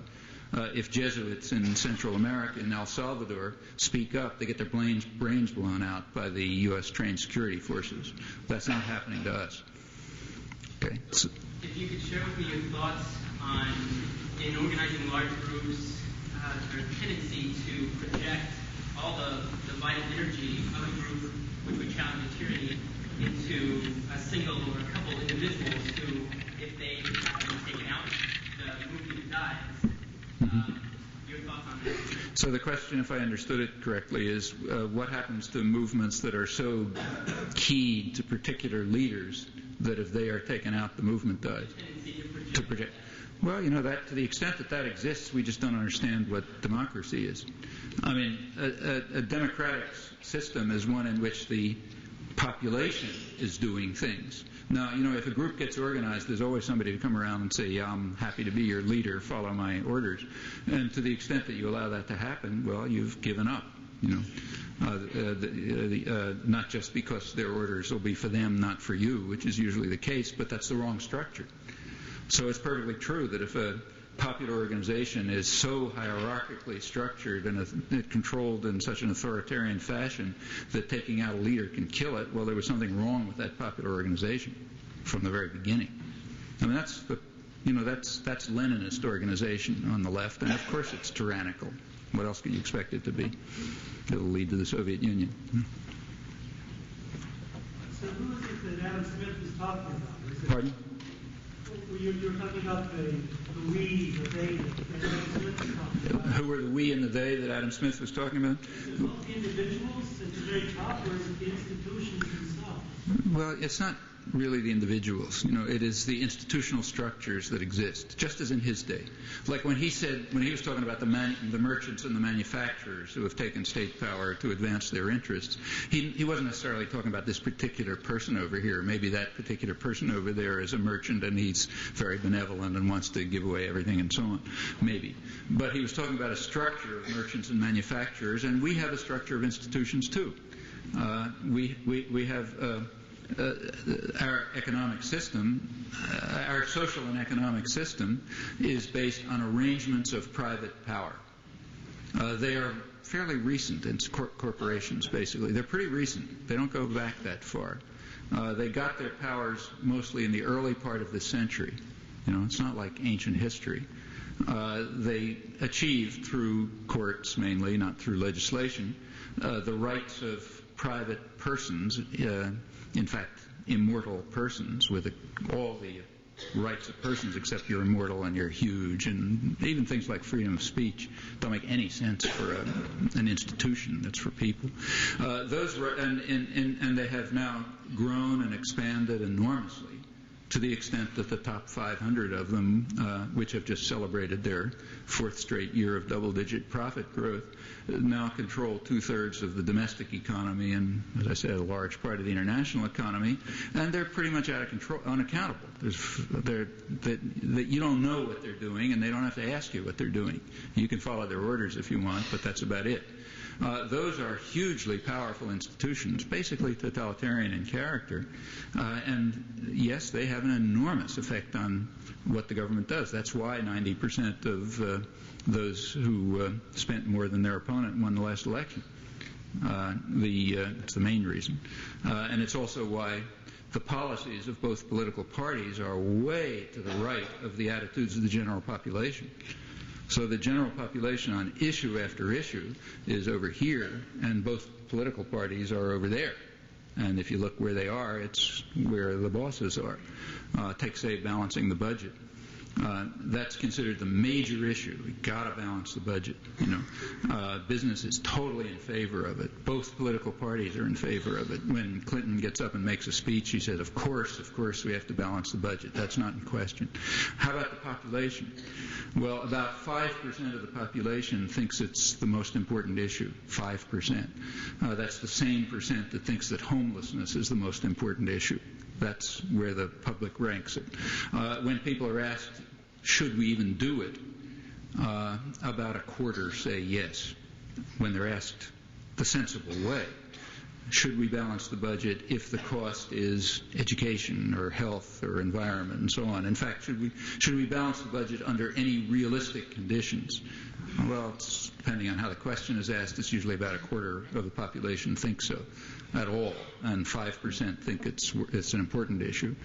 If Jesuits in Central America, in El Salvador, speak up, they get their brains blown out by the U.S. trained security forces. That's not happening to us. Okay. So, if you could share with me your thoughts on, in organizing large groups, their tendency to project all the vital energy of a group which would challenge the tyranny into a single or a couple individuals who, if they have been taken out, the movement dies. Your thoughts on that? So the question, if I understood it correctly, is what happens to movements that are so keyed to particular leaders that if they are taken out, the movement dies? To project. Well, that to the extent that exists, we just don't understand what democracy is. I mean, a democratic system is one in which the population is doing things. Now, if a group gets organized, there's always somebody to come around and say, yeah, I'm happy to be your leader, follow my orders. And to the extent that you allow that to happen, well, you've given up, not just because their orders will be for them, not for you, which is usually the case, but that's the wrong structure. So it's perfectly true that if a popular organization is so hierarchically structured and controlled in such an authoritarian fashion that taking out a leader can kill it, well, there was something wrong with that popular organization from the very beginning. I mean, that's Leninist organization on the left, and of course it's tyrannical. What else could you expect it to be? It'll lead to the Soviet Union. So who is it that Adam Smith was talking about? Pardon? You were talking about the we, the they that Adam Smith was talking about. Who were the we and the they that Adam Smith was talking about? Is it both individuals at the very top, or is it the institutions themselves? Well, it's not really the individuals. It is the institutional structures that exist, just as in his day. Like when he was talking about the merchants and the manufacturers who have taken state power to advance their interests, he wasn't necessarily talking about this particular person over here. Maybe that particular person over there is a merchant and he's very benevolent and wants to give away everything and so on. Maybe. But he was talking about a structure of merchants and manufacturers, and we have a structure of institutions too. We have our economic system, our social and economic system is based on arrangements of private power. They are fairly recent in corporations, basically. They're pretty recent. They don't go back that far. They got their powers mostly in the early part of this century. It's not like ancient history. They achieved through courts mainly, not through legislation, the rights of private persons, in fact, immortal persons with all the rights of persons except you're immortal and you're huge, and even things like freedom of speech don't make any sense for an institution that's for people. And they have now grown and expanded enormously to the extent that the top 500 of them, which have just celebrated their fourth straight year of double-digit profit growth, now control 2/3 of the domestic economy and, as I said, a large part of the international economy, and they're pretty much out of control, unaccountable. You don't know what they're doing, and they don't have to ask you what they're doing. You can follow their orders if you want, but that's about it. Those are hugely powerful institutions, basically totalitarian in character, and yes, they have an enormous effect on what the government does. That's why 90% of those who spent more than their opponent won the last election. It's the main reason. And it's also why the policies of both political parties are way to the right of the attitudes of the general population. So the general population on issue after issue is over here, and both political parties are over there. And if you look where they are, it's where the bosses are. Take, say, balancing the budget. That's considered the major issue. We've got to balance the budget. Business is totally in favor of it. Both political parties are in favor of it. When Clinton gets up and makes a speech, he says, of course, we have to balance the budget. That's not in question. How about the population? Well, about 5% of the population thinks it's the most important issue. 5%. That's the same percent that thinks that homelessness is the most important issue. That's where the public ranks it. When people are asked, should we even do it, about a quarter say yes. When they're asked the sensible way, should we balance the budget if the cost is education or health or environment and so on? In fact, should we balance the budget under any realistic conditions? Well, depending on how the question is asked, it's usually about a quarter of the population think so at all, and 5% think it's an important issue.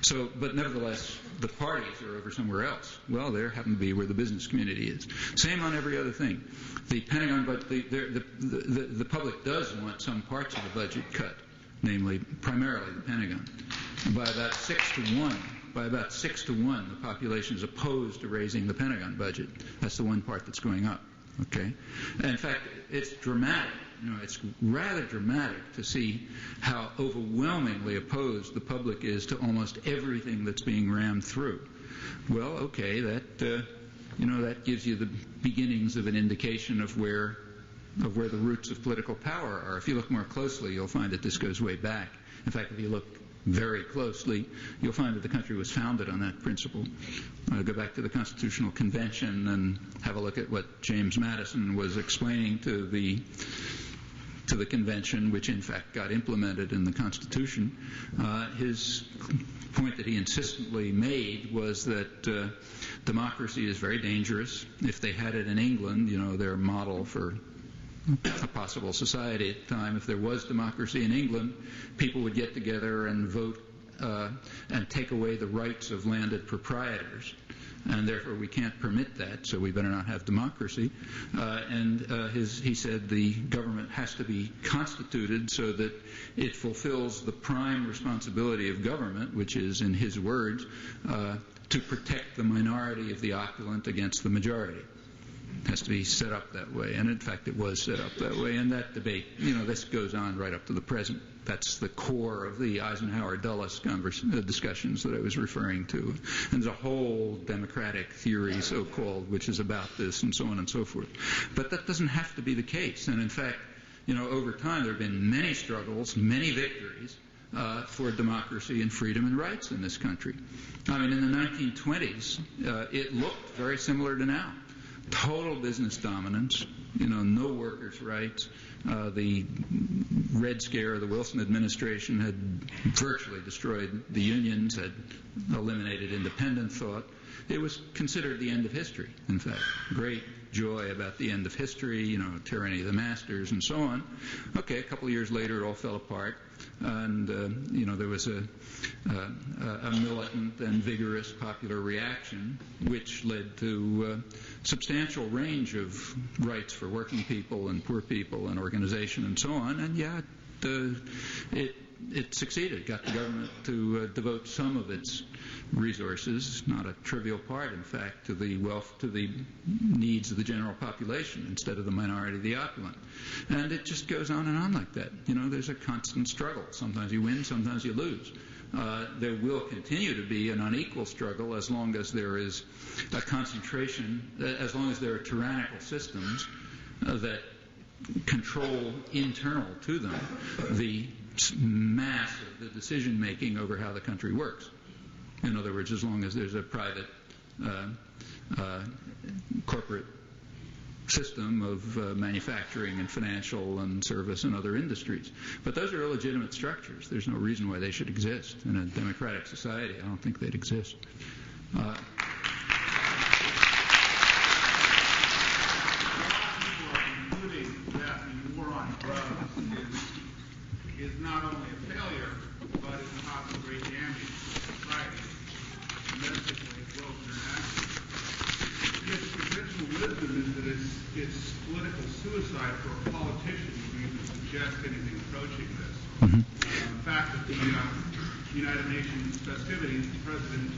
So, but nevertheless, the parties are over somewhere else. Well, they happen to be where the business community is. Same on every other thing. The Pentagon, but the public does want some parts of the budget cut, namely primarily the Pentagon. By about 6 to 1. By about 6 to 1, the population is opposed to raising the Pentagon budget. That's the one part that's going up. Okay, and in fact, it's dramatic. It's rather dramatic to see how overwhelmingly opposed the public is to almost everything that's being rammed through. Well, okay, that gives you the beginnings of an indication of where the roots of political power are. If you look more closely, you'll find that this goes way back. In fact, if you look very closely, you'll find that the country was founded on that principle. Go back to the Constitutional Convention and have a look at what James Madison was explaining to the convention, which in fact got implemented in the Constitution. His point that he insistently made was that democracy is very dangerous. If they had it in England, their model for a possible society at the time, if there was democracy in England, people would get together and vote and take away the rights of landed proprietors. And therefore we can't permit that, so we better not have democracy. He said the government has to be constituted so that it fulfills the prime responsibility of government, which is, in his words, to protect the minority of the opulent against the majority. It has to be set up that way, and in fact it was set up that way. And that debate, this goes on right up to the present. That's the core of the Eisenhower-Dulles discussions that I was referring to. And there's a whole democratic theory, so-called, which is about this, and so on and so forth. But that doesn't have to be the case. And in fact, over time there have been many struggles, many victories for democracy and freedom and rights in this country. I mean, in the 1920s, it looked very similar to now. Total business dominance, no workers' rights. The Red Scare of the Wilson administration had virtually destroyed the unions, had eliminated independent thought. It was considered the end of history, in fact. Great joy about the end of history, tyranny of the masters and so on. Okay, a couple of years later it all fell apart, and there was a militant and vigorous popular reaction which led to substantial range of rights for working people and poor people and organization and so on, and it succeeded, got the government to devote some of its resources, not a trivial part, in fact, to the needs of the general population instead of the minority of the opulent. And it just goes on and on like that. There's a constant struggle. Sometimes you win, sometimes you lose. There will continue to be an unequal struggle as long as there is a concentration, as long as there are tyrannical systems that control internal to them the mass of the decision-making over how the country works. In other words, as long as there's a private corporate system of manufacturing and financial and service and other industries. But those are illegitimate structures. There's no reason why they should exist. In a democratic society, I don't think they'd exist. Including that the war on drugs is not only a failure, but blood is a cause of great damage to society, domestically as well as internationally. I guess the conventional wisdom is that it's political suicide for a politician to even suggest anything approaching this. In fact, at the United Nations festivities, the president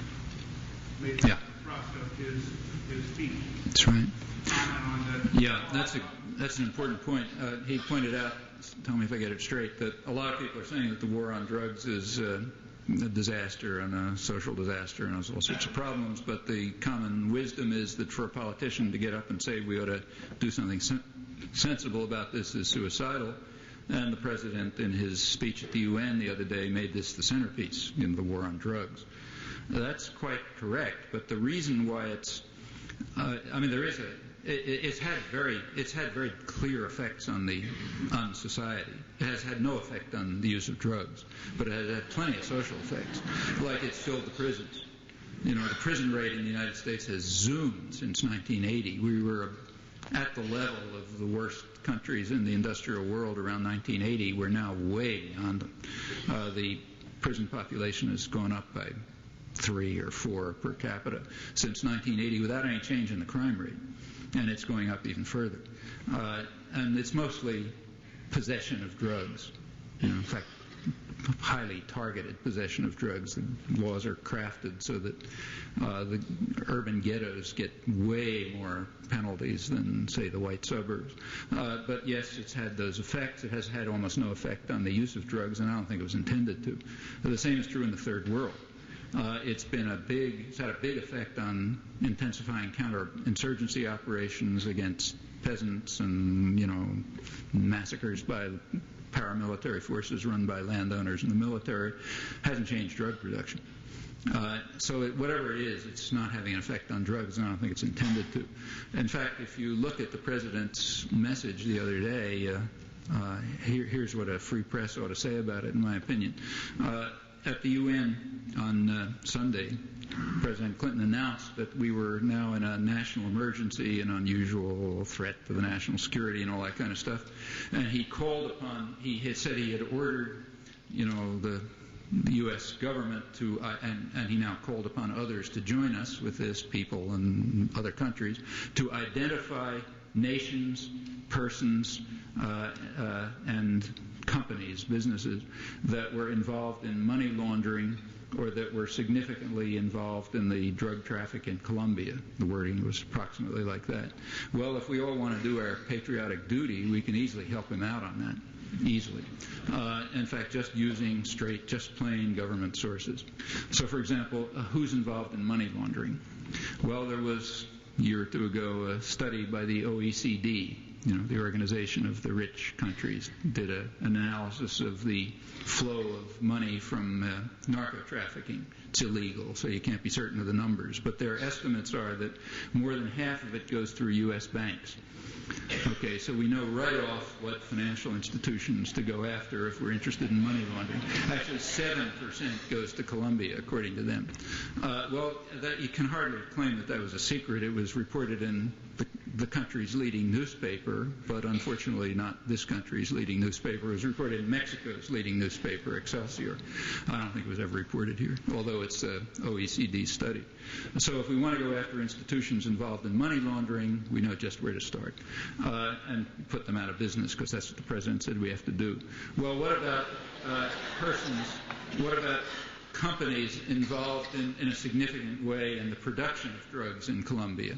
made that the thrust of his speech. That's right. Comment on that. Yeah, that's an important point. He pointed out, tell me if I get it straight, that a lot of people are saying that the war on drugs is a disaster and a social disaster and all sorts of problems, but the common wisdom is that for a politician to get up and say we ought to do something sensible about this is suicidal. And the president, in his speech at the UN the other day, made this the centerpiece in the war on drugs. That's quite correct, but the reason why it's it's had very clear effects on society. It has had no effect on the use of drugs, but it has had plenty of social effects. Like it's filled the prisons. The prison rate in the United States has zoomed since 1980. We were at the level of the worst countries in the industrial world around 1980. We're now way beyond them. The prison population has gone up by 3 or 4 per capita since 1980 without any change in the crime rate, and it's going up even further. And it's mostly possession of drugs. In fact, highly targeted possession of drugs. The laws are crafted so that the urban ghettos get way more penalties than, say, the white suburbs. But yes, it's had those effects. It has had almost no effect on the use of drugs, and I don't think it was intended to. The same is true in the third world. It's had a big effect on intensifying counterinsurgency operations against peasants and, massacres by paramilitary forces run by landowners in the military. Hasn't changed drug production. So whatever it is, it's not having an effect on drugs, and I don't think it's intended to. In fact, if you look at the president's message the other day, here's what a free press ought to say about it, in my opinion. At the UN on Sunday, President Clinton announced that we were now in a national emergency, an unusual threat to the national security and all that kind of stuff. And he had said he had ordered, the U.S. government to, and he now called upon others to join us with this, people and other countries, to identify nations, persons, and companies, businesses, that were involved in money laundering or that were significantly involved in the drug traffic in Colombia. The wording was approximately like that. Well, if we all want to do our patriotic duty, we can easily help him out on that. Easily. In fact, just using just plain government sources. So, for example, who's involved in money laundering? Well, there was, a year or two ago, a study by the OECD, the Organization of the Rich Countries, did an analysis of the flow of money from narco trafficking. It's illegal, so you can't be certain of the numbers. But their estimates are that more than half of it goes through U.S. banks. Okay, so we know right off what financial institutions to go after if we're interested in money laundering. Actually, 7% goes to Colombia, according to them. You can hardly claim that was a secret. It was reported in the country's leading newspaper, but unfortunately not this country's leading newspaper. It was reported in Mexico's leading newspaper, Excelsior. I don't think it was ever reported here, although it's an OECD study. So if we want to go after institutions involved in money laundering, we know just where to start and put them out of business, because that's what the president said we have to do. Well, what about persons? What about companies involved in a significant way in the production of drugs in Colombia?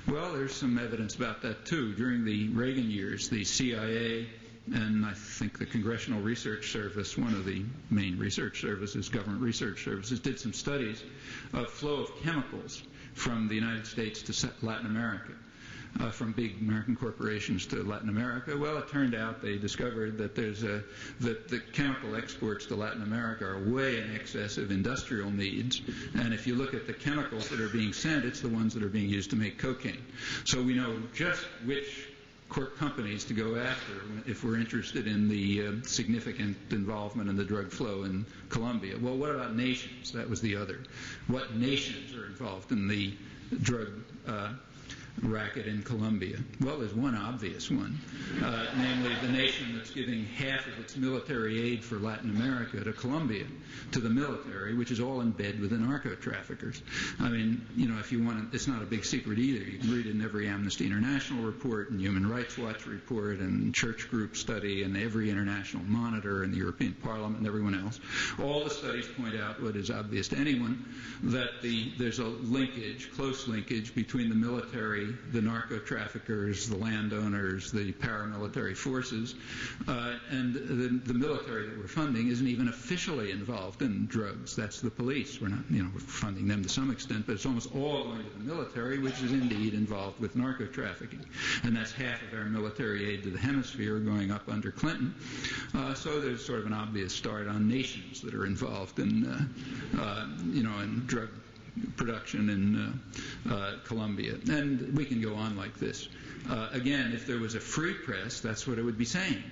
Well, there's some evidence about that too. During the Reagan years, the CIA and I think the Congressional Research Service, one of the main research services, government research services, did some studies of flow of chemicals from the United States to Latin America. From big American corporations to Latin America. Well, it turned out they discovered that that the chemical exports to Latin America are way in excess of industrial needs. And if you look at the chemicals that are being sent, it's the ones that are being used to make cocaine. So we know just which companies to go after if we're interested in the significant involvement in the drug flow in Colombia. Well, what about nations? That was the other. What nations are involved in the drug racket in Colombia? Well, there's one obvious one, namely the nation that's giving half of its military aid for Latin America to Colombia, to the military, which is all in bed with the narco-traffickers. I mean, if you want to, it's not a big secret either. You can read it in every Amnesty International report and Human Rights Watch report and church group study and every international monitor and the European Parliament and everyone else. All the studies point out what is obvious to anyone, that there's a linkage, close linkage between the military, the narco-traffickers, the landowners, the paramilitary forces, and the military that we're funding isn't even officially involved in drugs. That's the police. We're not, we're funding them to some extent, but it's almost all going to the military, which is indeed involved with narco-trafficking. And that's half of our military aid to the hemisphere going up under Clinton. So there's sort of an obvious start on nations that are involved in, in drug production in Colombia. And we can go on like this. Again, if there was a free press, that's what it would be saying.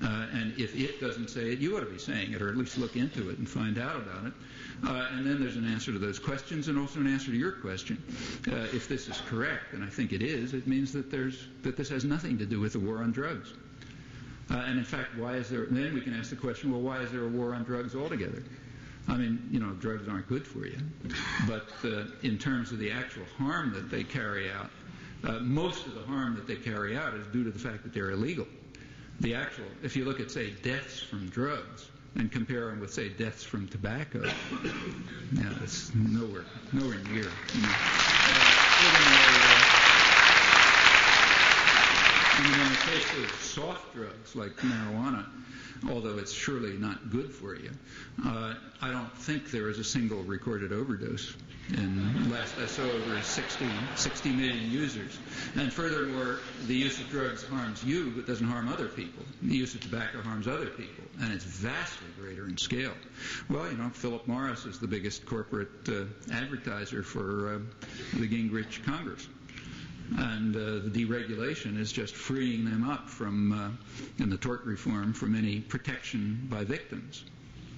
And if it doesn't say it, you ought to be saying it, or at least look into it and find out about it. And then there's an answer to those questions and also an answer to your question. If this is correct, and I think it is, it means that this has nothing to do with the war on drugs. And in fact, then we can ask the question, well, why is there a war on drugs altogether? I mean, drugs aren't good for you. But in terms of the actual harm that they carry out, most of the harm that they carry out is due to the fact that they're illegal. If you look at, say, deaths from drugs and compare them with, say, deaths from tobacco, it's nowhere near. In the case of soft drugs like marijuana, although it's surely not good for you, I don't think there is a single recorded overdose. And last I saw, over 60 million users. And furthermore, the use of drugs harms you, but doesn't harm other people. The use of tobacco harms other people, and it's vastly greater in scale. Well, Philip Morris is the biggest corporate advertiser for the Gingrich Congress. And the deregulation is just freeing them up from, in the tort reform, from any protection by victims.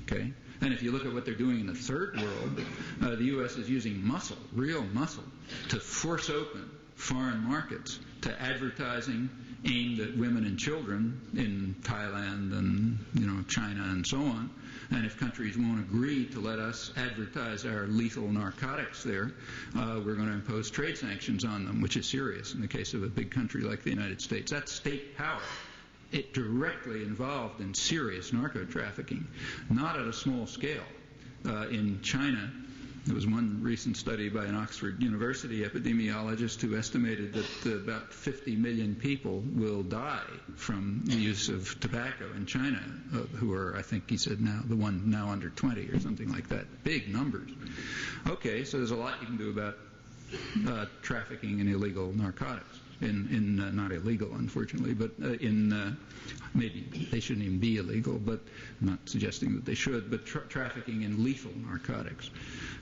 Okay? And if you look at what they're doing in the third world, the U.S. is using muscle, real muscle, to force open foreign markets to advertising aimed at women and children in Thailand and China and so on. And if countries won't agree to let us advertise our lethal narcotics there, we're going to impose trade sanctions on them, which is serious in the case of a big country like the United States. That's state power. It directly involved in serious narco-trafficking, not at a small scale. In China, there was one recent study by an Oxford University epidemiologist who estimated that about 50 million people will die from the use of tobacco in China, who are, I think he said the one now under 20 or something like that. Big numbers. Okay, so there's a lot you can do about trafficking in illegal narcotics. Not illegal, unfortunately, but maybe they shouldn't even be illegal, but I'm not suggesting that they should, but trafficking in lethal narcotics.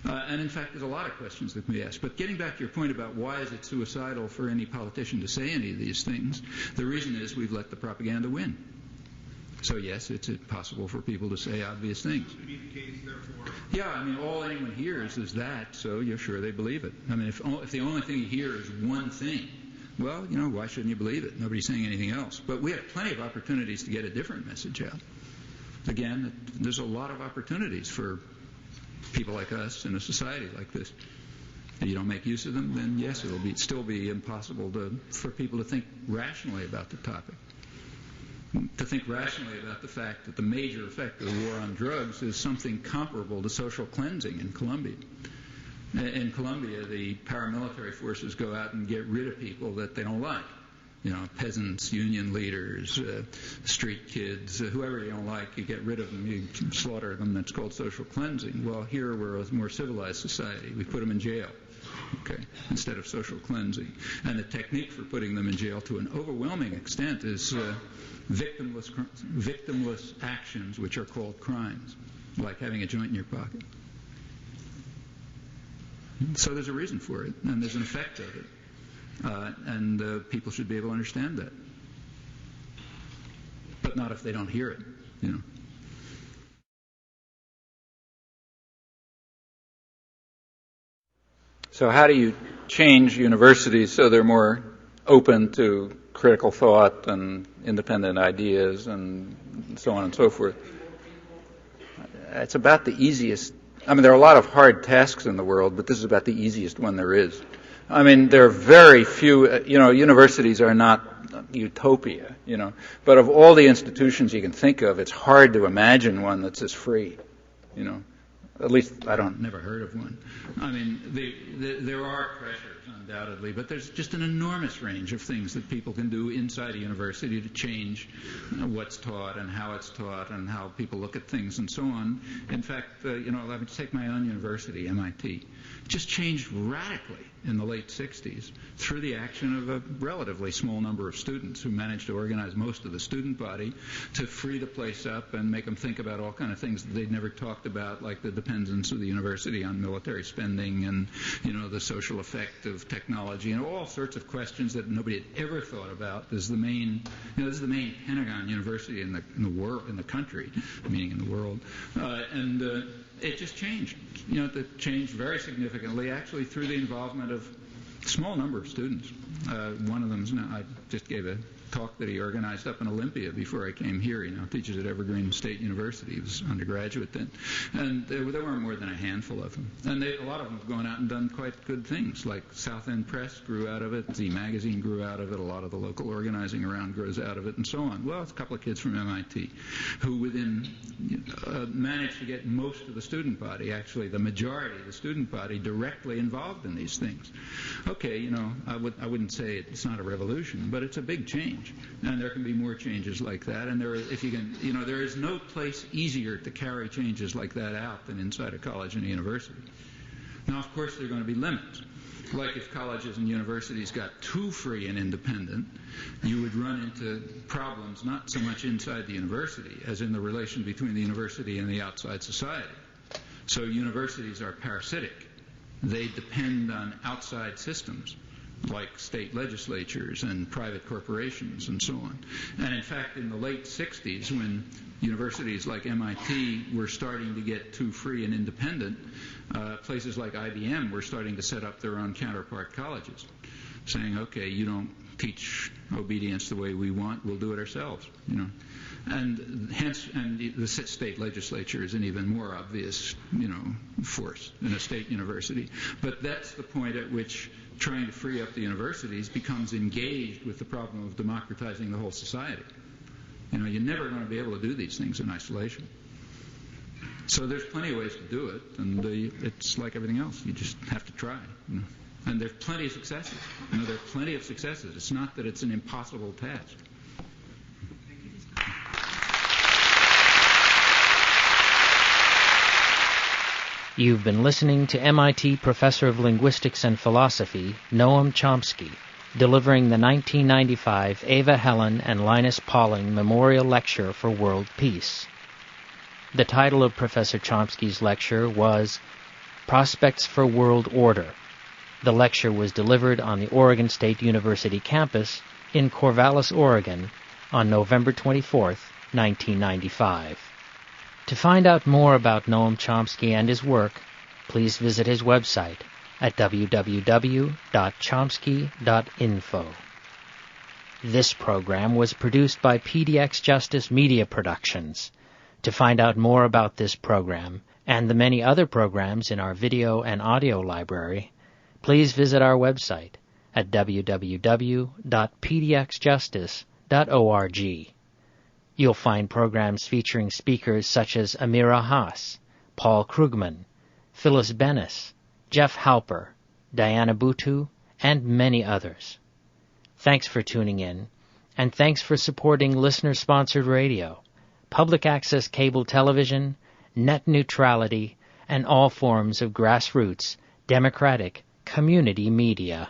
And in fact, there's a lot of questions that can be asked. But getting back to your point about why is it suicidal for any politician to say any of these things, the reason is we've let the propaganda win. So yes, it's possible for people to say obvious things. Yeah, I mean, all anyone hears is that, so you're sure they believe it. I mean, if the only thing you hear is one thing, well, why shouldn't you believe it? Nobody's saying anything else. But we have plenty of opportunities to get a different message out. Again, there's a lot of opportunities for people like us in a society like this. If you don't make use of them, then yes, it'll still be impossible for people to think rationally about the topic. To think rationally about the fact that the major effect of the war on drugs is something comparable to social cleansing in Colombia. In Colombia, the paramilitary forces go out and get rid of people that they don't like. Peasants, union leaders, street kids, whoever you don't like, you get rid of them, you slaughter them. That's called social cleansing. Well, here we're a more civilized society. We put them in jail, instead of social cleansing. And the technique for putting them in jail to an overwhelming extent is victimless actions, which are called crimes, like having a joint in your pocket. So there's a reason for it, and there's an effect of it. And people should be able to understand that. But not if they don't hear it, So how do you change universities so they're more open to critical thought and independent ideas and so on and so forth. It's about the easiest. I mean, there are a lot of hard tasks in the world, but this is about the easiest one there is. I mean, there are very few, universities are not utopia, but of all the institutions you can think of, it's hard to imagine one that's as free, At least I never heard of one. I mean, there are pressures, undoubtedly, but there's just an enormous range of things that people can do inside a university to change what's taught and how it's taught and how people look at things and so on. In fact, let me take my own university, MIT. It just changed radically in the late 60s through the action of a relatively small number of students who managed to organize most of the student body to free the place up and make them think about all kind of things that they'd never talked about, like the dependence of the university on military spending and, the social effect of technology and all sorts of questions that nobody had ever thought about. This is the main, this is the main Pentagon university in the world, in the country, meaning in the world, and it just changed. It changed very significantly, actually, through the involvement of a small number of students. One of them, I just gave a talk that he organized up in Olympia before I came here. He now teaches at Evergreen State University. He was undergraduate then. And there weren't more than a handful of them. And a lot of them have gone out and done quite good things, like South End Press grew out of it, Z Magazine grew out of it, a lot of the local organizing around grows out of it, and so on. Well, it's a couple of kids from MIT who within managed to get most of the student body, actually the majority of the student body, directly involved in these things. Okay, I wouldn't say it's not a revolution, but it's a big change. And there can be more changes like that. And there is no place easier to carry changes like that out than inside a college and a university. Now, of course, there are going to be limits. Like if colleges and universities got too free and independent, you would run into problems not so much inside the university as in the relation between the university and the outside society. So universities are parasitic. They depend on outside systems, like state legislatures and private corporations and so on. And in fact, in the late 60s, when universities like MIT were starting to get too free and independent, places like IBM were starting to set up their own counterpart colleges, saying, okay, you don't teach obedience the way we want, we'll do it ourselves, And hence, the state legislature is an even more obvious, force than a state university. But that's the point at which trying to free up the universities becomes engaged with the problem of democratizing the whole society. You're never going to be able to do these things in isolation. So there's plenty of ways to do it, and it's like everything else. You just have to try. And there's plenty of successes. There are plenty of successes. It's not that it's an impossible task. You've been listening to MIT Professor of Linguistics and Philosophy, Noam Chomsky, delivering the 1995 Ava Helen and Linus Pauling Memorial Lecture for World Peace. The title of Professor Chomsky's lecture was Prospects for World Order. The lecture was delivered on the Oregon State University campus in Corvallis, Oregon, on November 24, 1995. To find out more about Noam Chomsky and his work, please visit his website at www.chomsky.info. This program was produced by PDX Justice Media Productions. To find out more about this program and the many other programs in our video and audio library, please visit our website at www.pdxjustice.org. You'll find programs featuring speakers such as Amira Haas, Paul Krugman, Phyllis Bennis, Jeff Halper, Diana Butu, and many others. Thanks for tuning in, and thanks for supporting listener-sponsored radio, public access cable television, net neutrality, and all forms of grassroots, democratic, community media.